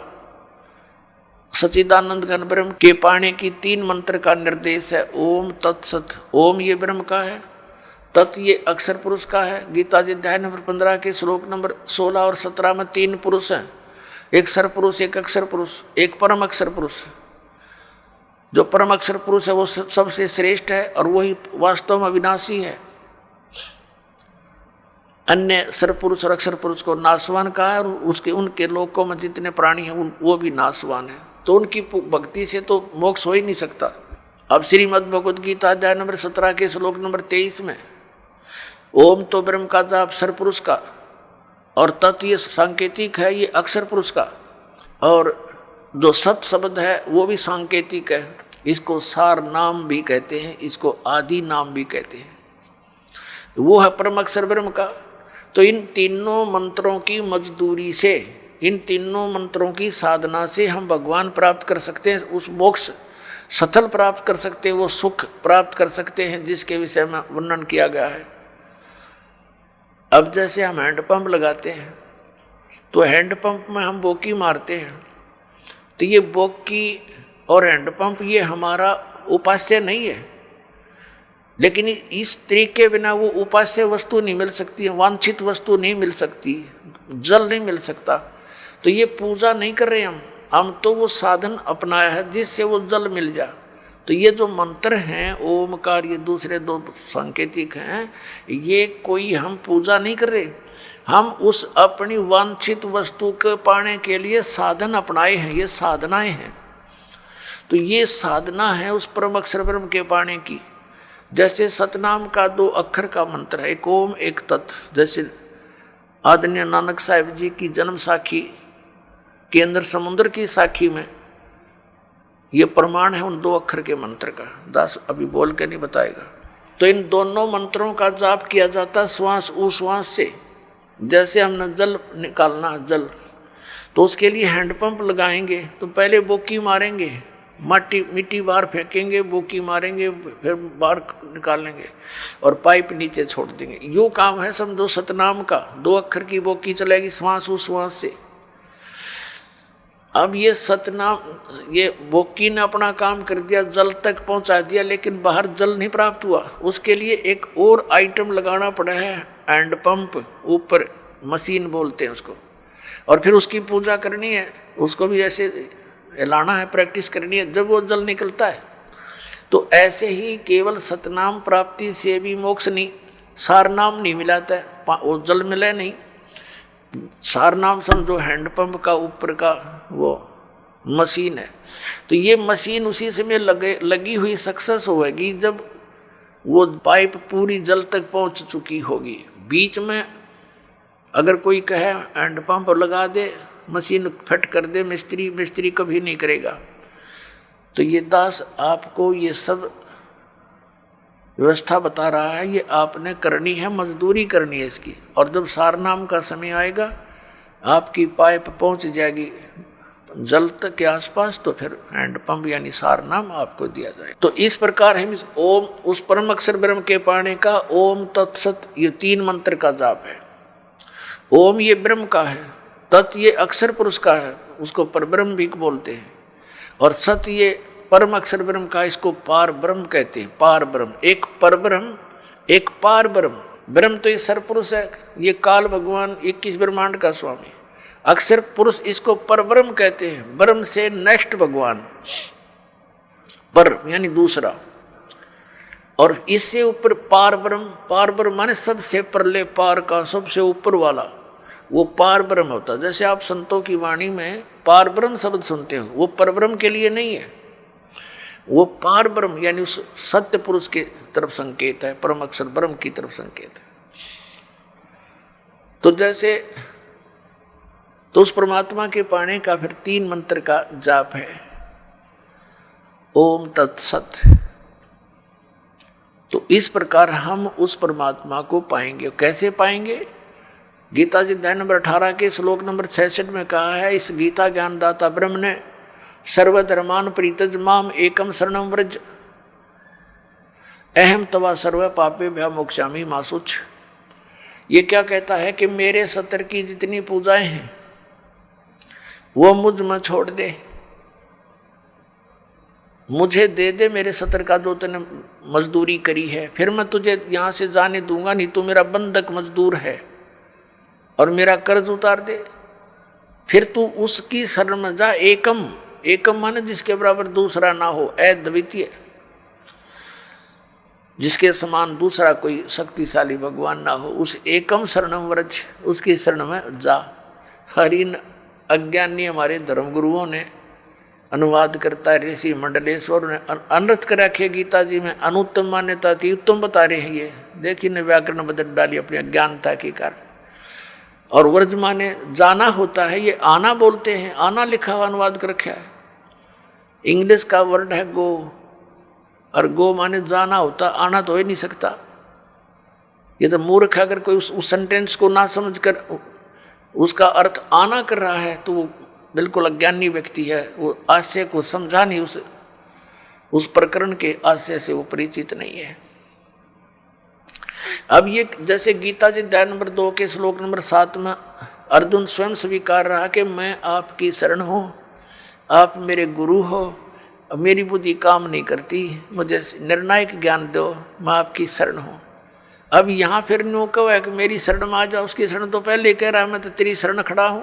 सच्चिदानंद घन ब्रह्म के पाने की 3 मंत्र का निर्देश है। ओम तत्सत, ओम ये ब्रह्म का है, तत् ये अक्षर पुरुष का है। गीता जी अध्याय नंबर 15 के श्लोक नंबर 16 और 17 में 3 पुरुष हैं, एक सर पुरुष, एक अक्षर पुरुष, एक परम अक्षर पुरुष। जो परम अक्षर पुरुष है वो सबसे श्रेष्ठ है और वही वास्तव में अविनाशी है। अन्य सर पुरुष और अक्षर पुरुष को नाशवान कहा है और उसके उनके लोकों में जितने प्राणी हैं वो भी नाशवान है। तो उनकी भक्ति से तो मोक्ष हो ही नहीं सकता। अब श्रीमद् भगवद गीता अध्याय नंबर 17 के श्लोक नंबर 23 में ओम तो ब्रह्म का जाप सर पुरुष का और तत् ये सांकेतिक है, ये अक्षर पुरुष का, और जो सत शब्द है वो भी सांकेतिक है। इसको सार नाम भी कहते हैं, इसको आदि नाम भी कहते हैं। वो है परम अक्षर ब्रह्म का। तो इन तीनों मंत्रों की मजदूरी से, इन तीनों मंत्रों की साधना से हम भगवान प्राप्त कर सकते हैं, उस मोक्ष सफल प्राप्त कर सकते हैं, वो सुख प्राप्त कर सकते हैं जिसके विषय में वर्णन किया गया है। अब जैसे हम हैंडपंप लगाते हैं तो हैंडपंप में हम बोकी मारते हैं, तो ये बोकी और हैंडपंप ये हमारा उपास्य नहीं है, लेकिन इस तरीके बिना वो उपास्य वस्तु नहीं मिल सकती है, वांछित वस्तु नहीं मिल सकती, जल नहीं मिल सकता। तो ये पूजा नहीं कर रहे हम तो वो साधन अपनाया है जिससे वो जल मिल जाए। तो ये जो मंत्र हैं ओमकार, ये दूसरे 2 सांकेतिक हैं, ये कोई हम पूजा नहीं कर रहे, हम उस अपनी वांछित वस्तु के पाने के लिए साधन अपनाए हैं, ये साधनाएं हैं। तो ये साधना है उस परम अक्षर ब्रह्म के पाने की। जैसे सतनाम का 2 अक्षर का मंत्र है, एक ओम एक तत्। जैसे आदरणीय नानक साहिब जी की जन्म साखी के अंदर समुद्र की साखी में ये प्रमाण है उन 2 अक्षर के मंत्र का। दास अभी बोल के नहीं बताएगा। तो इन दोनों मंत्रों का जाप किया जाता श्वास उश्वास से। जैसे हमने जल निकालना, जल, तो उसके लिए हैंडपंप लगाएंगे तो पहले बोकी मारेंगे, मिट्टी बाहर फेंकेंगे, बोकी मारेंगे, फिर बाहर निकालेंगे और पाइप नीचे छोड़ देंगे। यो काम है समझो सतनाम का। 2 अक्षर की बोकी चलेगी श्वास उश्वास से। अब ये सतनाम, ये बोकी ने अपना काम कर दिया, जल तक पहुंचा दिया, लेकिन बाहर जल नहीं प्राप्त हुआ। उसके लिए एक और आइटम लगाना पड़ा है, हैंड पंप, ऊपर मशीन बोलते हैं उसको, और फिर उसकी पूजा करनी है, उसको भी ऐसे हिलाना है, प्रैक्टिस करनी है, जब वो जल निकलता है। तो ऐसे ही केवल सतनाम प्राप्ति से भी मोक्ष नहीं, सार नाम नहीं मिलाता है, वो जल मिले नहीं। सार नाम समझो हैंडपंप का ऊपर का वो मशीन है। तो ये मशीन उसी समय लगी हुई सक्सेस होगी जब वो पाइप पूरी जल तक पहुंच चुकी होगी। बीच में अगर कोई कहे हैंडपंप लगा दे, मशीन फिट कर दे, मिस्त्री कभी नहीं करेगा। तो ये दास आपको ये सब व्यवस्था बता रहा है, ये आपने करनी है, मजदूरी करनी है इसकी। और जब सारनाम का समय आएगा, आपकी पाइप पहुंच जाएगी जल तक के आसपास, तो फिर हैंडपंप यानी सारनाम आपको दिया जाए। तो इस प्रकार हम इस ओम, उस परम अक्षर ब्रह्म के पाने का ओम तत्सत, ये 3 मंत्र का जाप है। ओम ये ब्रह्म का है, तत् ये अक्षर पुरुष का है, उसको परब्रह्म भी बोलते हैं, और सत ये परम अक्षर ब्रह्म का, इसको पार ब्रह्म कहते हैं। पार ब्रह्म, एक परब्रह्म एक पार ब्रह्म। ब्रह्म तो ये सरपुरुष है, ये काल भगवान 21 ब्रह्मांड का स्वामी। अक्षर पुरुष इसको परब्रह्म कहते हैं, ब्रह्म से नेक्स्ट भगवान, पर यानी दूसरा। और इससे ऊपर पार ब्रह्म माने सबसे परले पार का, सबसे ऊपर वाला, वो पार ब्रह्म होता है। जैसे आप संतों की वाणी में पार ब्रह्म शब्द सुनते हो, वो परब्रह्म के लिए नहीं है, वो पार ब्रह्म यानी उस सत्य पुरुष की तरफ संकेत है, परम अक्षर ब्रह्म की तरफ संकेत है। तो जैसे तो उस परमात्मा के पाने का फिर 3 मंत्र का जाप है। ओम तत्सत, तो इस प्रकार हम उस परमात्मा को पाएंगे। कैसे पाएंगे? गीता जी अध्याय नंबर 18 के श्लोक नंबर 66 में कहा है, इस गीता ज्ञानदाता ब्रह्म ने सर्वधर्मान परित्यज माम एकम शरणम व्रज अहम तवा सर्व पापेभ्य मोक्षामि मा शुच। ये क्या कहता है कि मेरे सत्तर की जितनी पूजाएं हैं वो मुझ में छोड़ दे, मुझे दे दे मेरे सत्तर का जो तूने मजदूरी करी है, फिर मैं तुझे यहाँ से जाने दूंगा नहीं। तू मेरा बंधक मजदूर है और मेरा कर्ज उतार दे, फिर तू उसकी शरण में जा। एकम, एकम माने जिसके बराबर दूसरा ना हो, अद्वितीय, जिसके समान दूसरा कोई शक्तिशाली भगवान ना हो, उस एकम शरणम व्रज, उसकी शरण में जा। हरिन अज्ञानी हमारे धर्मगुरुओं ने अनुवाद करता है, ऋषि मंडलेश्वर ने अनर्थ कर रखे गीता जी में, अनुत्तम मान्यता थी, उत्तम बता रहे हैं। ये देखिए ने व्याकरण बदल डाली अपनी अज्ञानता के कारण। और व्रज माने जाना होता है, ये आना बोलते हैं, आना लिखा हुआ अनुवाद कर रखा है। इंग्लिश का वर्ड है गो, और गो माने जाना होता, आना तो हो ही नहीं सकता। ये तो मूर्ख अगर कोई उस सेंटेंस को ना समझकर उसका अर्थ आना कर रहा है तो वो बिल्कुल अज्ञानी व्यक्ति है। वो आशय को समझा नहीं, उस प्रकरण के आशय से वो परिचित नहीं है। अब ये जैसे गीता जी अध्याय नंबर 2 के श्लोक नंबर 7 में अर्जुन स्वयं स्वीकार रहा कि मैं आपकी शरण हूँ, आप मेरे गुरु हो, मेरी बुद्धि काम नहीं करती, मुझे निर्णायक ज्ञान दो, मैं आपकी शरण हूँ। अब यहाँ फिर नो कहो है कि मेरी शरण में आ जाओ, उसकी शरण तो पहले कह रहा है मैं तो तेरी शरण खड़ा हूँ,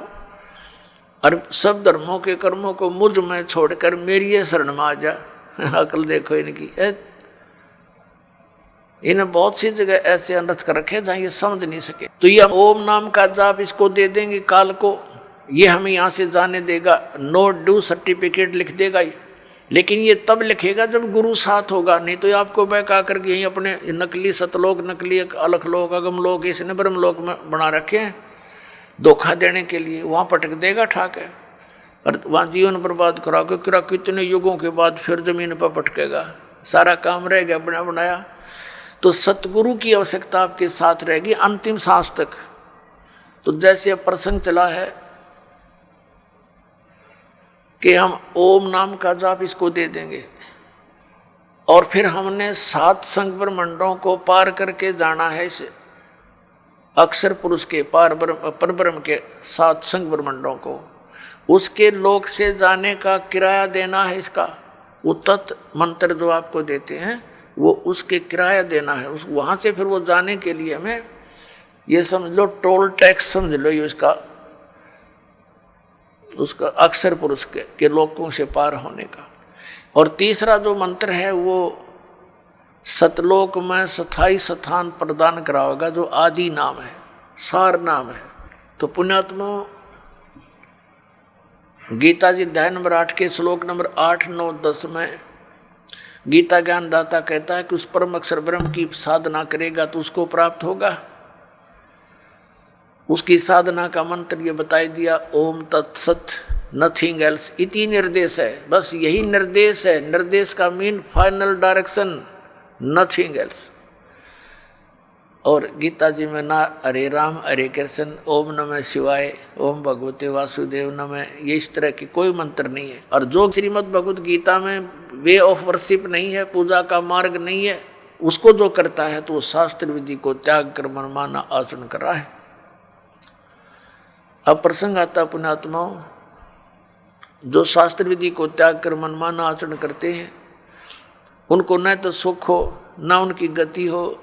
और सब धर्मों के कर्मों को मुझ में छोड़कर मेरी ये शरण में आ जा। अकल देखो इनकी, इन्हें बहुत सी जगह ऐसे अनर्थ कर रखे जहाँ ये समझ नहीं सके। तो ये ओम नाम का जाप इसको दे देंगे काल को, ये हमें यहाँ से जाने देगा, नो ड्यू सर्टिफिकेट लिख देगा ये। लेकिन ये तब लिखेगा जब गुरु साथ होगा, नहीं तो आपको बहका करके यहीं अपने नकली सतलोक, नकली अलखलोक, अगमलोक, इसने ब्रह्मलोक में बना रखे हैं धोखा देने के लिए, वहाँ पटक देगा ठाक है, और वहाँ जीवन बर्बाद करा के कितने युगों के बाद फिर जमीन पर पटकेगा, सारा काम रह गया बना बनाया। तो सतगुरु की आवश्यकता आपके साथ रहेगी अंतिम सांस तक। तो जैसे प्रसंग चला है कि हम ओम नाम का जाप इसको दे देंगे, और फिर हमने 7 संग ब्रह्मंडों को पार करके जाना है इस अक्षर पुरुष के परब्रह्म के 7 संग ब्रह्मंडों को, उसके लोक से जाने का किराया देना है इसका। वो तत्व मंत्र जो आपको देते हैं वो उसके किराया देना है, उस वहाँ से फिर वो जाने के लिए हमें ये समझ लो टोल टैक्स समझ लो ये उसका अक्षर पुरुष के लोकों से पार होने का। और तीसरा जो मंत्र है वो सतलोक में स्थायी स्थान प्रदान कराएगा, जो आदि नाम है, सार नाम है। तो पुण्यात्मा गीता जी अध्याय नंबर 8 के श्लोक नंबर 8, 9, 10 में गीता ज्ञानदाता कहता है कि उस परम अक्षर ब्रह्म की साधना करेगा तो उसको प्राप्त होगा। उसकी साधना का मंत्र ये बताई दिया, ओम तत्सत नथिंग एल्स इति निर्देश है, बस यही निर्देश है। निर्देश का mean final direction, nothing else. और गीता जी में ना हरे राम हरे कृष्ण, ओम नमः शिवाय, ओम भगवते वासुदेव नमः, ये इस तरह की कोई मंत्र नहीं है। और जो श्रीमद् भगवत गीता में वे ऑफ वर्शिप नहीं है, पूजा का मार्ग नहीं है, उसको जो करता है तो वो शास्त्र विधि को त्याग कर मनमाना आचरण कर रहा है। अब प्रसंग आता पुण्यात्माओं, जो शास्त्र विधि को त्याग कर मनमाना आचरण करते हैं उनको न तो सुख हो न उनकी गति हो,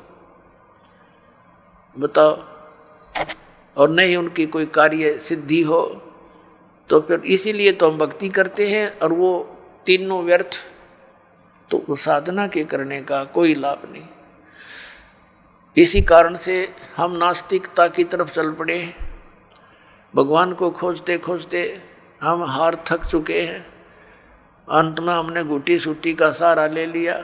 बताओ, और न ही उनकी कोई कार्य सिद्धि हो। तो फिर इसीलिए तो हम भक्ति करते हैं, और वो तीनों व्यर्थ, तो वो साधना के करने का कोई लाभ नहीं। इसी कारण से हम नास्तिकता की तरफ चल पड़े। भगवान को खोजते खोजते हम हार थक चुके हैं। अंत में हमने घुटी सूटी का सहारा ले लिया,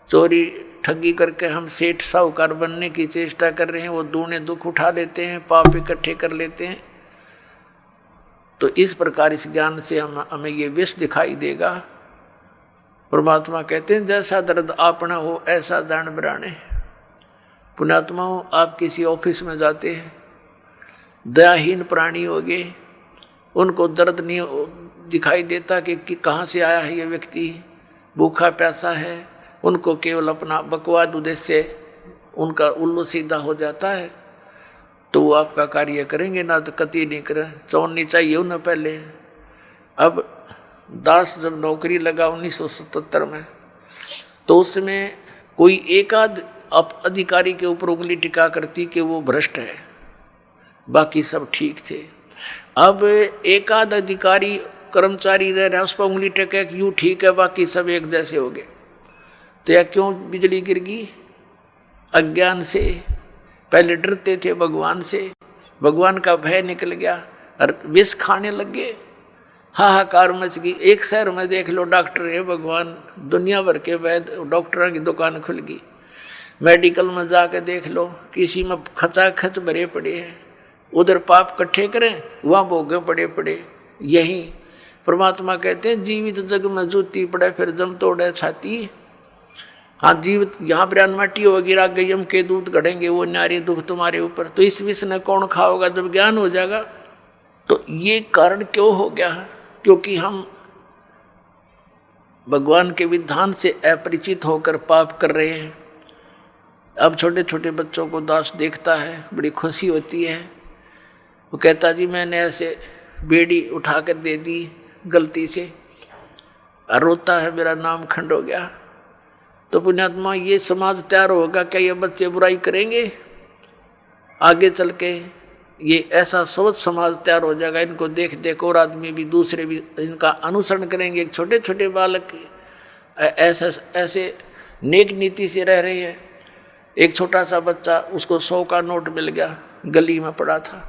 चोरी ठगी करके हम सेठ साहूकार बनने की चेष्टा कर रहे हैं। वो दूने दुख उठा लेते हैं, पाप इकट्ठे कर लेते हैं। तो इस प्रकार इस ज्ञान से हमें ये विष दिखाई देगा परमात्मा कहते हैं जैसा दर्द आपना हो ऐसा जान बराने। पुण्यात्मा हो, आप किसी ऑफिस में जाते हैं, दयाहीन प्राणी हो गए, उनको दर्द नहीं दिखाई देता कि कहाँ से आया है ये व्यक्ति, भूखा प्यासा है, उनको केवल अपना बकवाद उद्देश्य उनका उल्लू सीधा हो जाता है, तो वो आपका कार्य करेंगे ना, तो कति नहीं करें। चौड़नी चाहिए उन्हें पहले। अब दास जब नौकरी लगा 1977 में, तो उसमें कोई एक आध अधिकारी के ऊपर उंगली टिका करती कि वो भ्रष्ट है, बाकी सब ठीक थे। अब एक आध अधिकारी कर्मचारी रह रहा है, उस पर उंगली टेके कि यूँ ठीक है, बाकी सब एक जैसे हो गए। तो यह क्यों बिजली गिर गई? अज्ञान से। पहले डरते थे भगवान से, भगवान का भय निकल गया और विष खाने लग गए, हाहाकार मच गई। एक शहर में देख लो डॉक्टर है भगवान, दुनिया भर के वैद्य डॉक्टरों की दुकान खुल गई। मेडिकल में जाकर देख लो, किसी में खचाखच भरे पड़े हैं, उधर पाप इकट्ठे करें, वहाँ भोगे पड़े पड़े। यही परमात्मा कहते हैं जीवित जग में जूती पड़े फिर जम तोड़े छाती। हाँ, जीवित यहाँ पर माटी होगी, राग गयम के दूध गढ़ेंगे वो नारी दुख तुम्हारे ऊपर। तो इस विष ने कौन खाओगा जब ज्ञान हो जाएगा? तो ये कारण क्यों हो गया है? क्योंकि हम भगवान के विधान से अपरिचित होकर पाप कर रहे हैं। अब छोटे छोटे बच्चों को दास देखता है, बड़ी खुशी होती है। वो कहता जी मैंने ऐसे बेड़ी उठा कर दे दी गलती से, और रोता है मेरा नाम खंड हो गया। तो पुण्यात्मा, ये समाज तैयार होगा क्या? ये बच्चे बुराई करेंगे आगे चल के? ये ऐसा सोच समाज तैयार हो जाएगा, इनको देख देख और आदमी भी, दूसरे भी इनका अनुसरण करेंगे। छोटे छोटे बालक ऐसे नेक नीति से रह रहे हैं। एक छोटा सा बच्चा, उसको 100 का नोट मिल गया, गली में पड़ा था,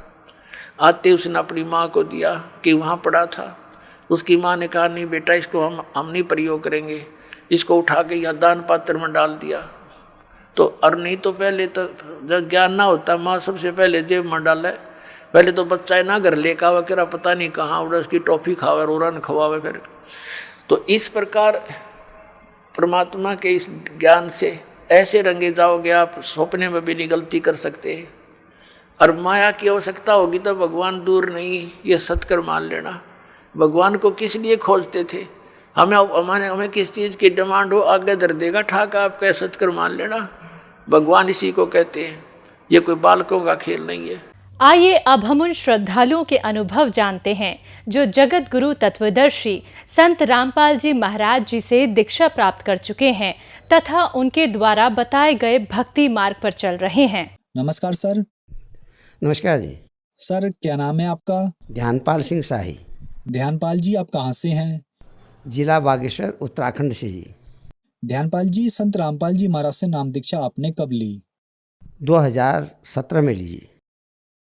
आते उसने अपनी माँ को दिया कि वहाँ पड़ा था। उसकी माँ ने कहा नहीं बेटा, इसको हम नहीं प्रयोग करेंगे, इसको उठा के यहाँ दान पात्र में डाल दिया। तो और नहीं तो पहले तो जब ज्ञान ना होता, माँ सबसे पहले जेब में डाले। पहले तो बच्चा ना घर लेकर आवा, कह पता नहीं कहाँ उड़ा, उसकी टॉफ़ी खावे, रोरन खवावे फिर। तो इस प्रकार परमात्मा के इस ज्ञान से ऐसे रंगे जाओगे आप, सपने में भी नहीं गलती कर सकते। और माया की आवश्यकता होगी तो भगवान दूर नहीं, ये सत्कर मान लेना। भगवान को किस लिए खोजते थे? हमें किस चीज़ की डिमांड हो, आगे दर देगा ठाक, आप कह सत्कर मान लेना। भगवान इसी को कहते हैं, ये कोई बालकों का खेल नहीं है। आइए अब हम उन श्रद्धालुओं के अनुभव जानते हैं जो जगत गुरु तत्वदर्शी संत रामपाल जी महाराज जी से दीक्षा प्राप्त कर चुके हैं तथा उनके द्वारा बताए गए भक्ति मार्ग पर चल रहे हैं। नमस्कार सर। नमस्कार जी। सर क्या नाम है आपका? ध्यानपाल सिंह शाही। ध्यानपाल जी आप कहाँ से हैं? जिला बागेश्वर, उत्तराखंड से जी। ध्यानपाल जी, संत रामपाल जी महाराज से नाम दीक्षा आपने कब ली? 2017 में ली जी।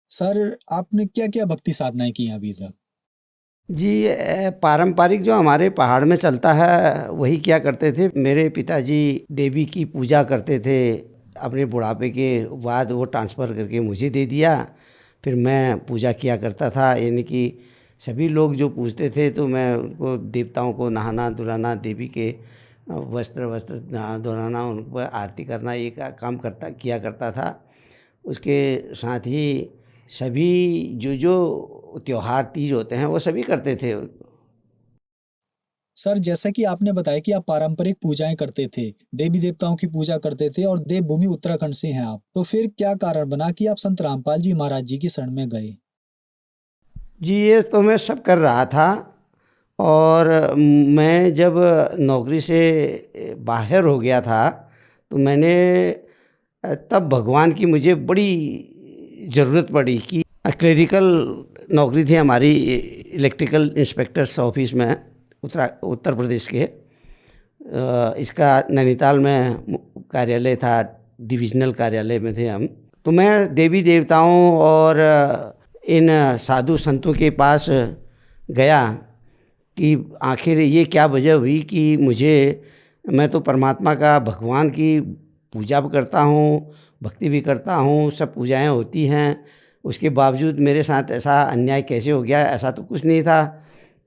सर आपने क्या क्या भक्ति साधनाएं की हैं अभी तक? जी, पारंपरिक जो हमारे पहाड़ में चलता है वही क्या करते थे। मेरे पिताजी देवी की पूजा करते थे, अपने बुढ़ापे के बाद वो ट्रांसफ़र करके मुझे दे दिया। फिर मैं पूजा किया करता था, यानी कि सभी लोग जो पूछते थे तो मैं उनको देवताओं को नहाना धुलाना, देवी के वस्त्र नहा धुलाना, उन पर आरती करना, ये काम किया करता था। उसके साथ ही सभी जो त्योहार तीज होते हैं वो सभी करते थे। सर जैसा कि आपने बताया कि आप पारंपरिक पूजाएं करते थे, देवी देवताओं की पूजा करते थे और देवभूमि उत्तराखंड से हैं आप, तो फिर क्या कारण बना कि आप संत रामपाल जी महाराज जी की शरण में गए? जी, ये तो मैं सब कर रहा था, और मैं जब नौकरी से बाहर हो गया था तो मैंने तब भगवान की मुझे बड़ी ज़रूरत पड़ी कि क्लरिकल नौकरी थी हमारी इलेक्ट्रिकल इंस्पेक्टर्स ऑफिस में उत्तर प्रदेश के। इसका नैनीताल में कार्यालय था, डिविजनल कार्यालय में थे हम। तो मैं देवी देवताओं और इन साधु संतों के पास गया कि आखिर ये क्या वजह हुई कि मैं तो परमात्मा का, भगवान की पूजा भी करता हूँ, भक्ति भी करता हूँ, सब पूजाएं होती हैं, उसके बावजूद मेरे साथ ऐसा अन्याय कैसे हो गया? ऐसा तो कुछ नहीं था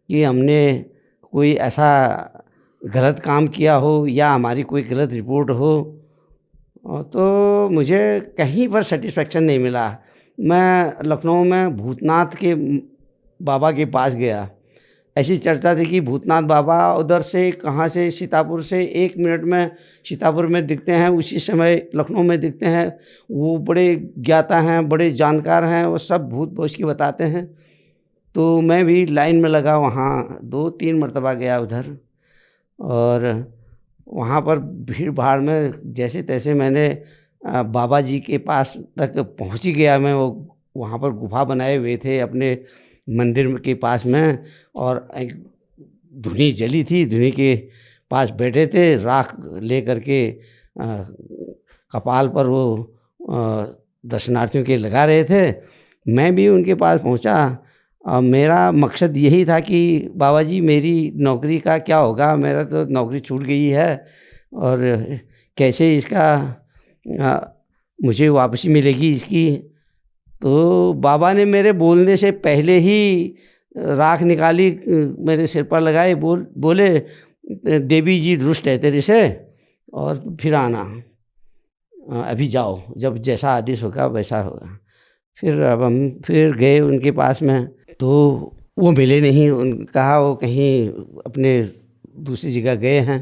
कि हमने कोई ऐसा गलत काम किया हो या हमारी कोई गलत रिपोर्ट हो, तो मुझे कहीं पर सेटिस्फेक्शन नहीं मिला। मैं लखनऊ में भूतनाथ के बाबा के पास गया। ऐसी चर्चा थी कि भूतनाथ बाबा उधर से कहाँ से, सीतापुर से 1 मिनट में सीतापुर में दिखते हैं, उसी समय लखनऊ में दिखते हैं। वो बड़े ज्ञाता हैं, बड़े जानकार हैं, वो सब भूत भविष्य की बताते हैं। तो मैं भी लाइन में लगा, वहाँ 2-3 मरतबा गया उधर, और वहाँ पर भीड़ भाड़ में जैसे तैसे मैंने बाबा जी के पास तक पहुँच ही गया मैं। वो वहाँ पर गुफा बनाए हुए थे अपने मंदिर के पास में, और एक धुनी जली थी, धुनी के पास बैठे थे, राख ले करके कपाल पर वो दर्शनार्थियों के लगा रहे थे। मैं भी उनके पास पहुंचा। मेरा मकसद यही था कि बाबा जी मेरी नौकरी का क्या होगा, मेरा तो नौकरी छूट गई है, और कैसे इसका मुझे वापसी मिलेगी इसकी। तो बाबा ने मेरे बोलने से पहले ही राख निकाली, मेरे सिर पर लगाए, बोले देवी जी दुष्ट है तेरे से, और फिर आना, अभी जाओ, जब जैसा आदेश होगा वैसा होगा। फिर अब हम फिर गए उनके पास में, तो वो मिले नहीं। कहा वो कहीं अपने दूसरी जगह गए हैं।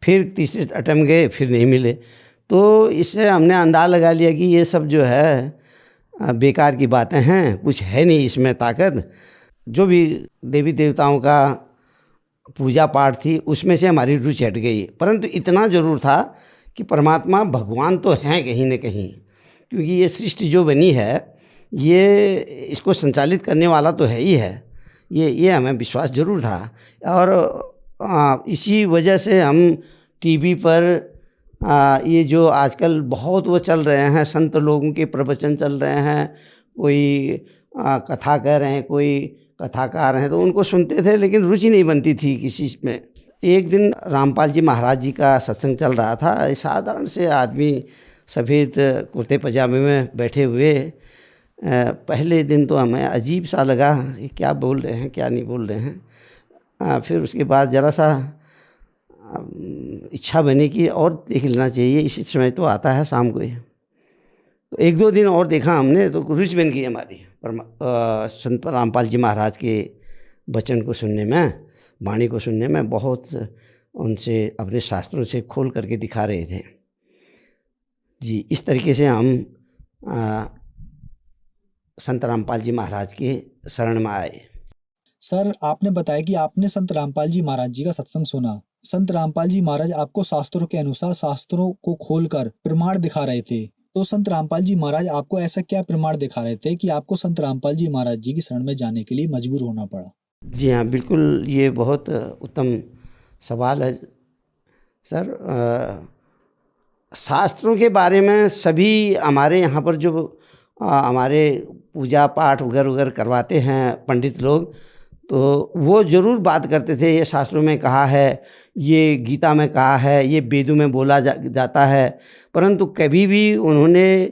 फिर तीसरे अटेम्प्ट गए, फिर नहीं मिले। तो इससे हमने अंदाज़ा लगा लिया कि ये सब जो है बेकार की बातें हैं, कुछ है नहीं इसमें ताकत। जो भी देवी देवताओं का पूजा पाठ थी उसमें से हमारी रुचि हट गई। परंतु इतना ज़रूर था कि परमात्मा भगवान तो हैं कहीं न कहीं, क्योंकि ये सृष्टि जो बनी है, ये इसको संचालित करने वाला तो है ही है। ये हमें विश्वास ज़रूर था। और इसी वजह से हम टीवी पर ये जो आजकल बहुत वो चल रहे हैं, संत लोगों के प्रवचन चल रहे हैं, कोई कथा कह रहे हैं, कोई कथाकार हैं, तो उनको सुनते थे, लेकिन रुचि नहीं बनती थी किसी में। एक दिन रामपाल जी महाराज जी का सत्संग चल रहा था। साधारण से आदमी सफ़ेद कुर्ते पजामे में बैठे हुए। पहले दिन तो हमें अजीब सा लगा, ये क्या बोल रहे हैं, क्या नहीं बोल रहे हैं। फिर उसके बाद ज़रा सा इच्छा बनी कि और देख लेना चाहिए, इसी समय तो आता है शाम को। तो 1-2 दिन और देखा हमने, तो रुचि बन गई हमारी संत रामपाल जी महाराज के वचन को सुनने में, वाणी को सुनने में। बहुत उनसे अपने शास्त्रों से खोल करके दिखा रहे थे जी। इस तरीके से हम संत रामपाल जी महाराज के शरण में आए। सर, आपने बताया कि आपने संत रामपाल जी महाराज जी का सत्संग सुना। संत रामपाल जी महाराज आपको शास्त्रों के अनुसार शास्त्रों को खोलकर प्रमाण दिखा रहे थे। तो संत रामपाल जी महाराज आपको ऐसा क्या प्रमाण दिखा रहे थे कि आपको संत रामपाल जी महाराज जी की शरण में जाने के लिए मजबूर होना पड़ा? जी हाँ, बिल्कुल, ये बहुत उत्तम सवाल है सर। शास्त्रों के बारे में सभी हमारे यहाँ पर जो हमारे पूजा पाठ वगैरह करवाते हैं पंडित लोग, तो वो ज़रूर बात करते थे, ये शास्त्रों में कहा है, ये गीता में कहा है, ये वेदों में बोला जाता है। परंतु कभी भी उन्होंने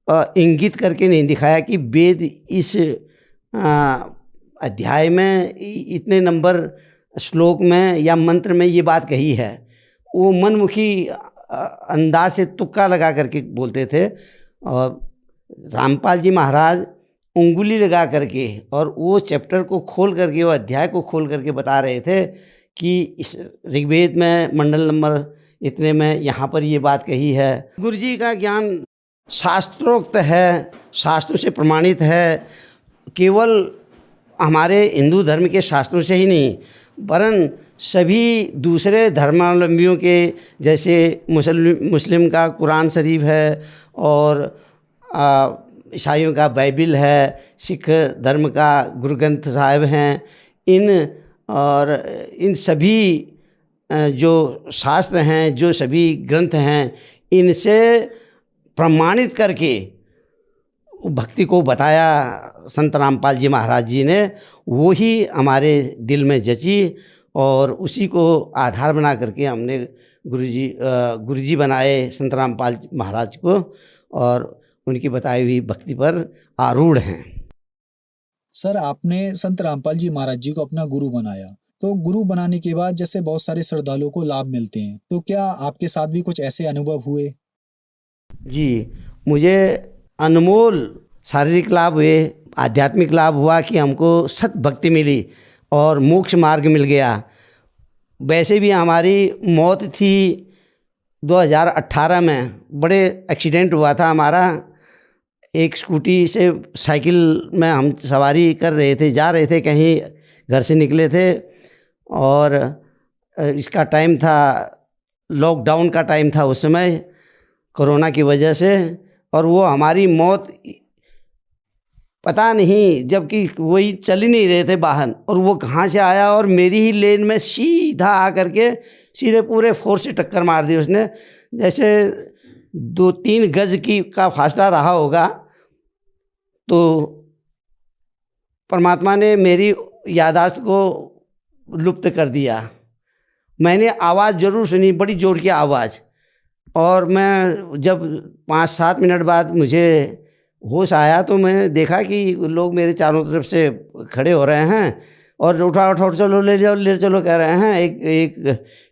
इंगित करके नहीं दिखाया कि वेद इस अध्याय में इतने नंबर श्लोक में या मंत्र में ये बात कही है। वो मनमुखी अंदाज से तुक्का लगा करके बोलते थे। और रामपाल जी महाराज उंगली लगा करके और वो चैप्टर को खोल करके, वो अध्याय को खोल करके बता रहे थे कि इस ऋग्वेद में मंडल नंबर इतने में यहाँ पर ये बात कही है। गुरु जी का ज्ञान शास्त्रोक्त है, शास्त्रों से प्रमाणित है। केवल हमारे हिंदू धर्म के शास्त्रों से ही नहीं, वरन सभी दूसरे धर्मावलंबियों के, जैसे मुस्लिम का कुरान शरीफ है, और ईसाइयों का बाइबिल है, सिख धर्म का गुरु ग्रंथ साहिब हैं। इन सभी जो शास्त्र हैं, जो सभी ग्रंथ हैं, इनसे प्रमाणित करके भक्ति को बताया संत रामपाल जी महाराज जी ने। वो ही हमारे दिल में जची, और उसी को आधार बना करके हमने गुरुजी बनाए संत रामपाल महाराज को, और उनकी बताई हुई भक्ति पर आरूढ़ हैं। सर, आपने संत रामपाल जी महाराज जी को अपना गुरु बनाया, तो गुरु बनाने के बाद जैसे बहुत सारे श्रद्धालुओं को लाभ मिलते हैं, तो क्या आपके साथ भी कुछ ऐसे अनुभव हुए? जी, मुझे अनमोल शारीरिक लाभ हुए, आध्यात्मिक लाभ हुआ कि हमको सत भक्ति मिली और मोक्ष मार्ग मिल गया। वैसे भी हमारी मौत थी 2018 में, बड़े एक्सीडेंट हुआ था हमारा। एक स्कूटी से साइकिल में हम सवारी कर रहे थे, जा रहे थे कहीं, घर से निकले थे और इसका टाइम था, लॉकडाउन का टाइम था उस समय, कोरोना की वजह से। और वो हमारी मौत पता नहीं, जबकि वही चल ही नहीं रहे थे वाहन, और वो कहाँ से आया और मेरी ही लेन में सीधा आ करके सीधे पूरे फोर्स से टक्कर मार दी उसने। जैसे 2-3 गज का फासला रहा होगा, तो परमात्मा ने मेरी याददाश्त को लुप्त कर दिया। मैंने आवाज़ ज़रूर सुनी, बड़ी ज़ोर की आवाज़, और मैं जब 5-7 मिनट बाद मुझे होश आया तो मैं देखा कि लोग मेरे चारों तरफ से खड़े हो रहे हैं और उठा चलो, ले चलो कह रहे हैं। एक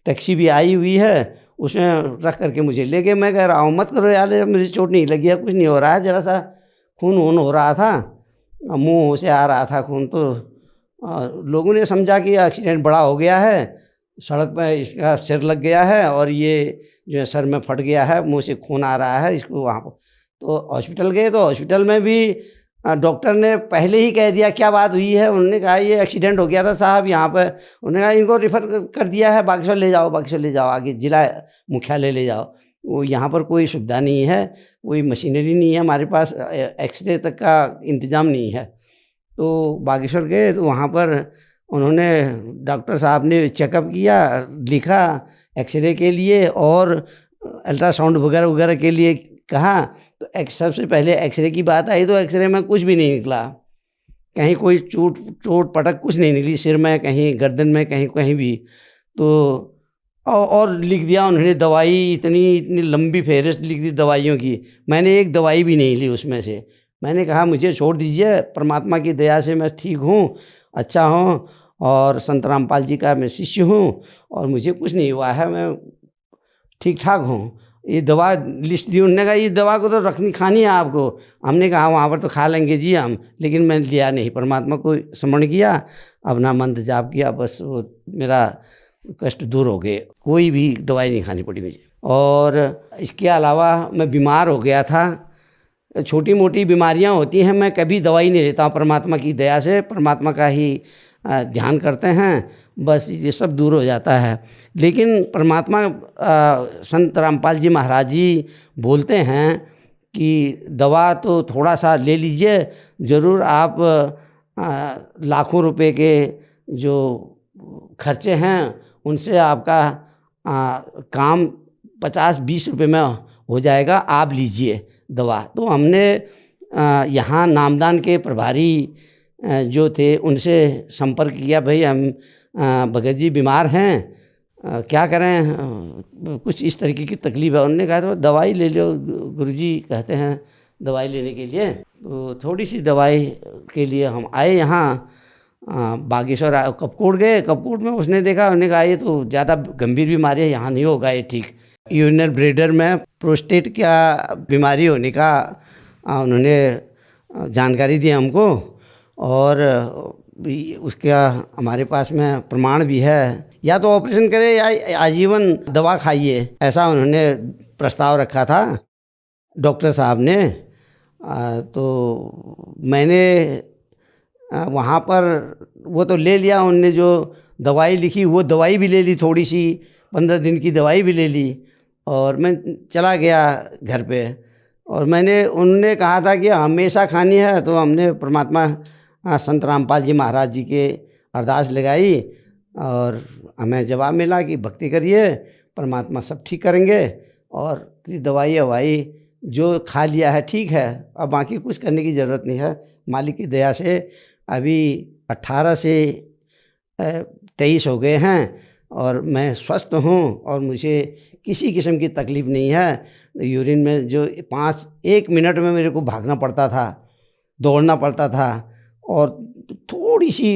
टैक्सी भी आई हुई है, उसमें रख करके मुझे ले गए। मैं कह रहा हूँ मत करो यार, मुझे चोट नहीं लगी है, कुछ नहीं हो रहा है, ज़रा सा खून हो रहा था, मुँह से आ रहा था खून। तो लोगों ने समझा कि एक्सीडेंट बड़ा हो गया है, सड़क पर इसका सिर लग गया है और ये जो है सर में फट गया है, मुँह से खून आ रहा है, इसको वहाँ पर। तो हॉस्पिटल गए, तो हॉस्पिटल में भी डॉक्टर ने पहले ही कह दिया क्या बात हुई है। उन्होंने कहा ये एक्सीडेंट हो गया था साहब यहाँ पर। उन्होंने कहा इनको रेफ़र कर दिया है, बागेश्वर ले जाओ, आगे जिला मुख्यालय ले जाओ। वो यहाँ पर कोई सुविधा नहीं है, कोई मशीनरी नहीं है हमारे पास, एक्सरे तक का इंतज़ाम नहीं है। तो बागेश्वर गए, तो वहाँ पर उन्होंने, डॉक्टर साहब ने चेकअप किया, लिखा एक्सरे के लिए और अल्ट्रासाउंड वगैरह के लिए कहा। तो सबसे पहले एक्सरे की बात आई, तो एक्सरे में कुछ भी नहीं निकला, कहीं कोई चोट पटक कुछ नहीं निकली, सिर में कहीं, गर्दन में कहीं भी। तो और लिख दिया उन्होंने दवाई, इतनी लंबी फहरिस्त लिख दी दवाइयों की। मैंने एक दवाई भी नहीं ली उसमें से। मैंने कहा मुझे छोड़ दीजिए, परमात्मा की दया से मैं ठीक हूँ, अच्छा हूँ, और संत रामपाल जी का मैं शिष्य हूँ और मुझे कुछ नहीं हुआ है, मैं ठीक ठाक हूँ। ये दवा लिस्ट दी, उन्होंने कहा ये दवा को तो खानी है आपको। हमने कहा वहाँ पर तो खा लेंगे जी हम, लेकिन मैंने लिया नहीं, परमात्मा को स्मरण किया, अपना मंत्र जाप किया, बस वो मेरा कष्ट दूर हो गए, कोई भी दवाई नहीं खानी पड़ी मुझे। और इसके अलावा मैं बीमार हो गया था, छोटी मोटी बीमारियां होती हैं, मैं कभी दवाई नहीं लेता हूँ, परमात्मा की दया से, परमात्मा का ही ध्यान करते हैं, बस ये सब दूर हो जाता है। लेकिन परमात्मा, संत रामपाल जी महाराज जी बोलते हैं कि दवा तो थोड़ा सा ले लीजिए, ज़रूर आप लाखों रुपए के जो खर्चे हैं उनसे आपका काम 50-20 रुपए में हो जाएगा, आप लीजिए दवा। तो हमने यहाँ नामदान के प्रभारी जो थे उनसे संपर्क किया, भाई हम भगत जी बीमार हैं, क्या करें, कुछ इस तरीके की तकलीफ है। उन्होंने कहा तो दवाई ले लो, गुरुजी कहते हैं दवाई लेने के लिए। तो थोड़ी सी दवाई के लिए हम आए यहाँ बागेश्वर, कपकोट गए। कपकोट में उसने देखा, उन्होंने कहा ये तो ज़्यादा गंभीर बीमारी है, यहाँ नहीं होगा ये ठीक। यूरिनरी ब्लैडर में प्रोस्टेट क्या बीमारी होने का उन्होंने जानकारी दी हमको, और उसका हमारे पास में प्रमाण भी है। या तो ऑपरेशन करें या आजीवन दवा खाइए, ऐसा उन्होंने प्रस्ताव रखा था डॉक्टर साहब ने। तो मैंने वहाँ पर वो तो ले लिया, उनने जो दवाई लिखी वो दवाई भी ले ली, थोड़ी सी 15 दिन की दवाई भी ले ली, और मैं चला गया घर पे। और उन्होंने कहा था कि हमेशा खानी है, तो हमने परमात्मा संत रामपाल जी महाराज जी के अरदास लगाई और हमें जवाब मिला कि भक्ति करिए, परमात्मा सब ठीक करेंगे, और दवाई ववाई जो खा लिया है ठीक है, अब बाकी कुछ करने की ज़रूरत नहीं है। मालिक की दया से अभी 18 से 23 हो गए हैं और मैं स्वस्थ हूँ और मुझे किसी किस्म की तकलीफ़ नहीं है। यूरिन में जो 1 मिनट में मेरे को भागना पड़ता था, दौड़ना पड़ता था, और थोड़ी सी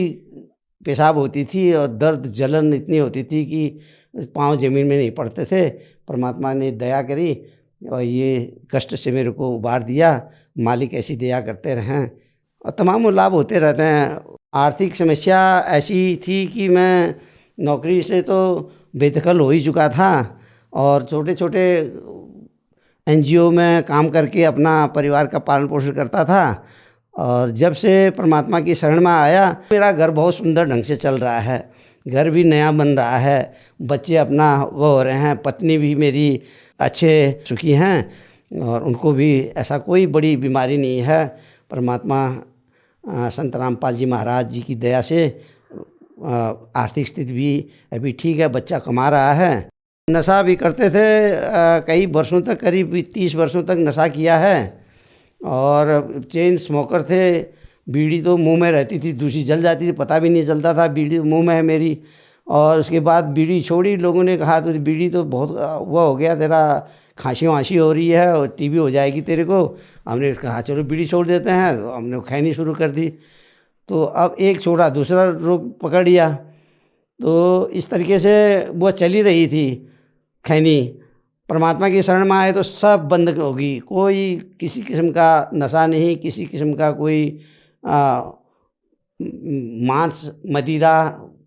पेशाब होती थी और दर्द जलन इतनी होती थी कि पाँव ज़मीन में नहीं पड़ते थे। परमात्मा ने दया करी और ये कष्ट से मेरे को उबार दिया। मालिक ऐसी दया करते रहें और तमाम लाभ होते रहते हैं। आर्थिक समस्या ऐसी थी कि मैं नौकरी से तो बेदखल हो ही चुका था और छोटे छोटे एनजीओ में काम करके अपना परिवार का पालन पोषण करता था। और जब से परमात्मा की शरण में आया, मेरा घर बहुत सुंदर ढंग से चल रहा है। घर भी नया बन रहा है, बच्चे अपना वो हो रहे हैं, पत्नी भी मेरी अच्छे सुखी हैं और उनको भी ऐसा कोई बड़ी बीमारी नहीं है। परमात्मा संत रामपाल जी महाराज जी की दया से आर्थिक स्थिति भी अभी ठीक है, बच्चा कमा रहा है। नशा भी करते थे, कई वर्षों तक, करीब 30 वर्षों तक नशा किया है और चेन स्मोकर थे। बीड़ी तो मुंह में रहती थी, दूसरी जल जाती थी, पता भी नहीं चलता था बीड़ी मुंह में है मेरी। और उसके बाद बीड़ी छोड़ी। लोगों ने कहा तो बीड़ी तो बहुत वो हो गया, तेरा खांसी वांसी हो रही है और टीबी हो जाएगी तेरे को। हमने कहा चलो बीड़ी छोड़ देते हैं, तो हमने खैनी शुरू कर दी। तो अब एक छोड़ा दूसरा रोग पकड़ लिया, तो इस तरीके से वो चली रही थी खैनी। परमात्मा की शरण में आए तो सब बंद होगी, कोई किसी किस्म का नशा नहीं, किसी किस्म का कोई मांस मदिरा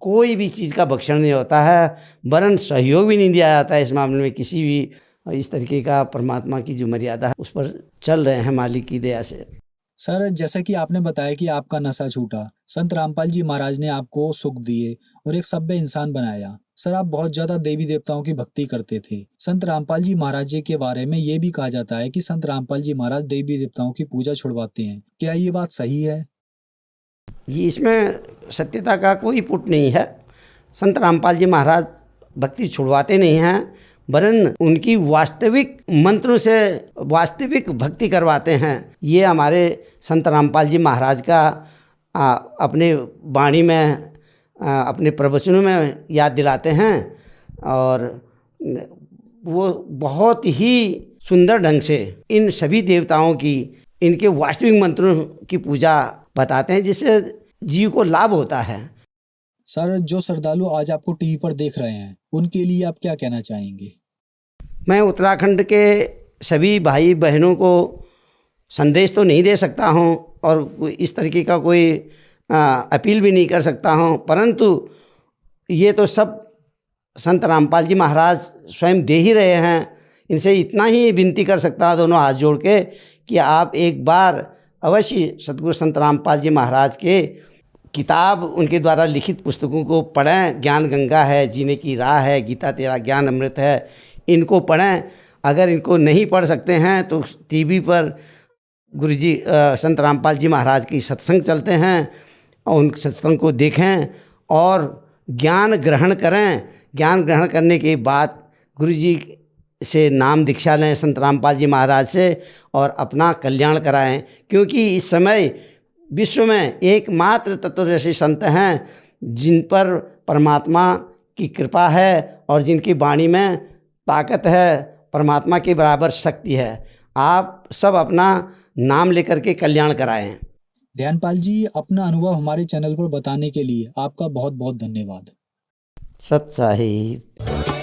कोई भी चीज़ का भक्षण नहीं होता है, वरन सहयोग भी नहीं दिया जाता है इस मामले में किसी भी। इस तरीके का परमात्मा की जो मर्यादा है उस पर चल रहे हैं मालिक की दया से। सर, जैसा कि आपने बताया कि आपका नशा छूटा, संत रामपाल जी महाराज ने आपको सुख दिए और एक सभ्य इंसान बनाया। सर, आप बहुत ज्यादा देवी देवताओं की भक्ति करते थे। संत रामपाल जी महाराज जी के बारे में ये भी कहा जाता है कि संत रामपाल जी महाराज देवी देवताओं की पूजा छुड़वाते हैं। क्या ये बात सही है? ये इसमें सत्यता का कोई पुट नहीं है। संत रामपाल जी महाराज भक्ति छुड़वाते नहीं हैं, वरन उनकी वास्तविक मंत्रों से वास्तविक भक्ति करवाते हैं। ये हमारे संत रामपाल जी महाराज का अपने वाणी में अपने प्रवचनों में याद दिलाते हैं और वो बहुत ही सुंदर ढंग से इन सभी देवताओं की, इनके वास्तविक मंत्रों की पूजा बताते हैं, जिससे जीव को लाभ होता है। सर, जो श्रद्धालु आज आपको टीवी पर देख रहे हैं उनके लिए आप क्या कहना चाहेंगे? मैं उत्तराखंड के सभी भाई बहनों को संदेश तो नहीं दे सकता हूं और इस तरीके का कोई अपील भी नहीं कर सकता हूं, परंतु ये तो सब संत रामपाल जी महाराज स्वयं दे ही रहे हैं। इनसे इतना ही विनती कर सकता हूं दोनों हाथ जोड़ के कि आप एक बार अवश्य सतगुरु संत रामपाल जी महाराज के किताब, उनके द्वारा लिखित पुस्तकों को पढ़ें। ज्ञान गंगा है, जीने की राह है, गीता तेरा ज्ञान अमृत है, इनको पढ़ें। अगर इनको नहीं पढ़ सकते हैं तो टीवी पर गुरुजी संत रामपाल जी महाराज की सत्संग चलते हैं और उन सत्संग को देखें और ज्ञान ग्रहण करें। ज्ञान ग्रहण करने के बाद गुरुजी से नाम दीक्षा लें संत रामपाल जी महाराज से और अपना कल्याण कराएं, क्योंकि इस समय विश्व में एकमात्र तत्वदर्शी संत हैं जिन पर परमात्मा की कृपा है और जिनकी वाणी में ताकत है, परमात्मा के बराबर शक्ति है। आप सब अपना नाम लेकर के कल्याण कराएं। ध्यानपाल जी, अपना अनुभव हमारे चैनल पर बताने के लिए आपका बहुत बहुत धन्यवाद। सत साहिब।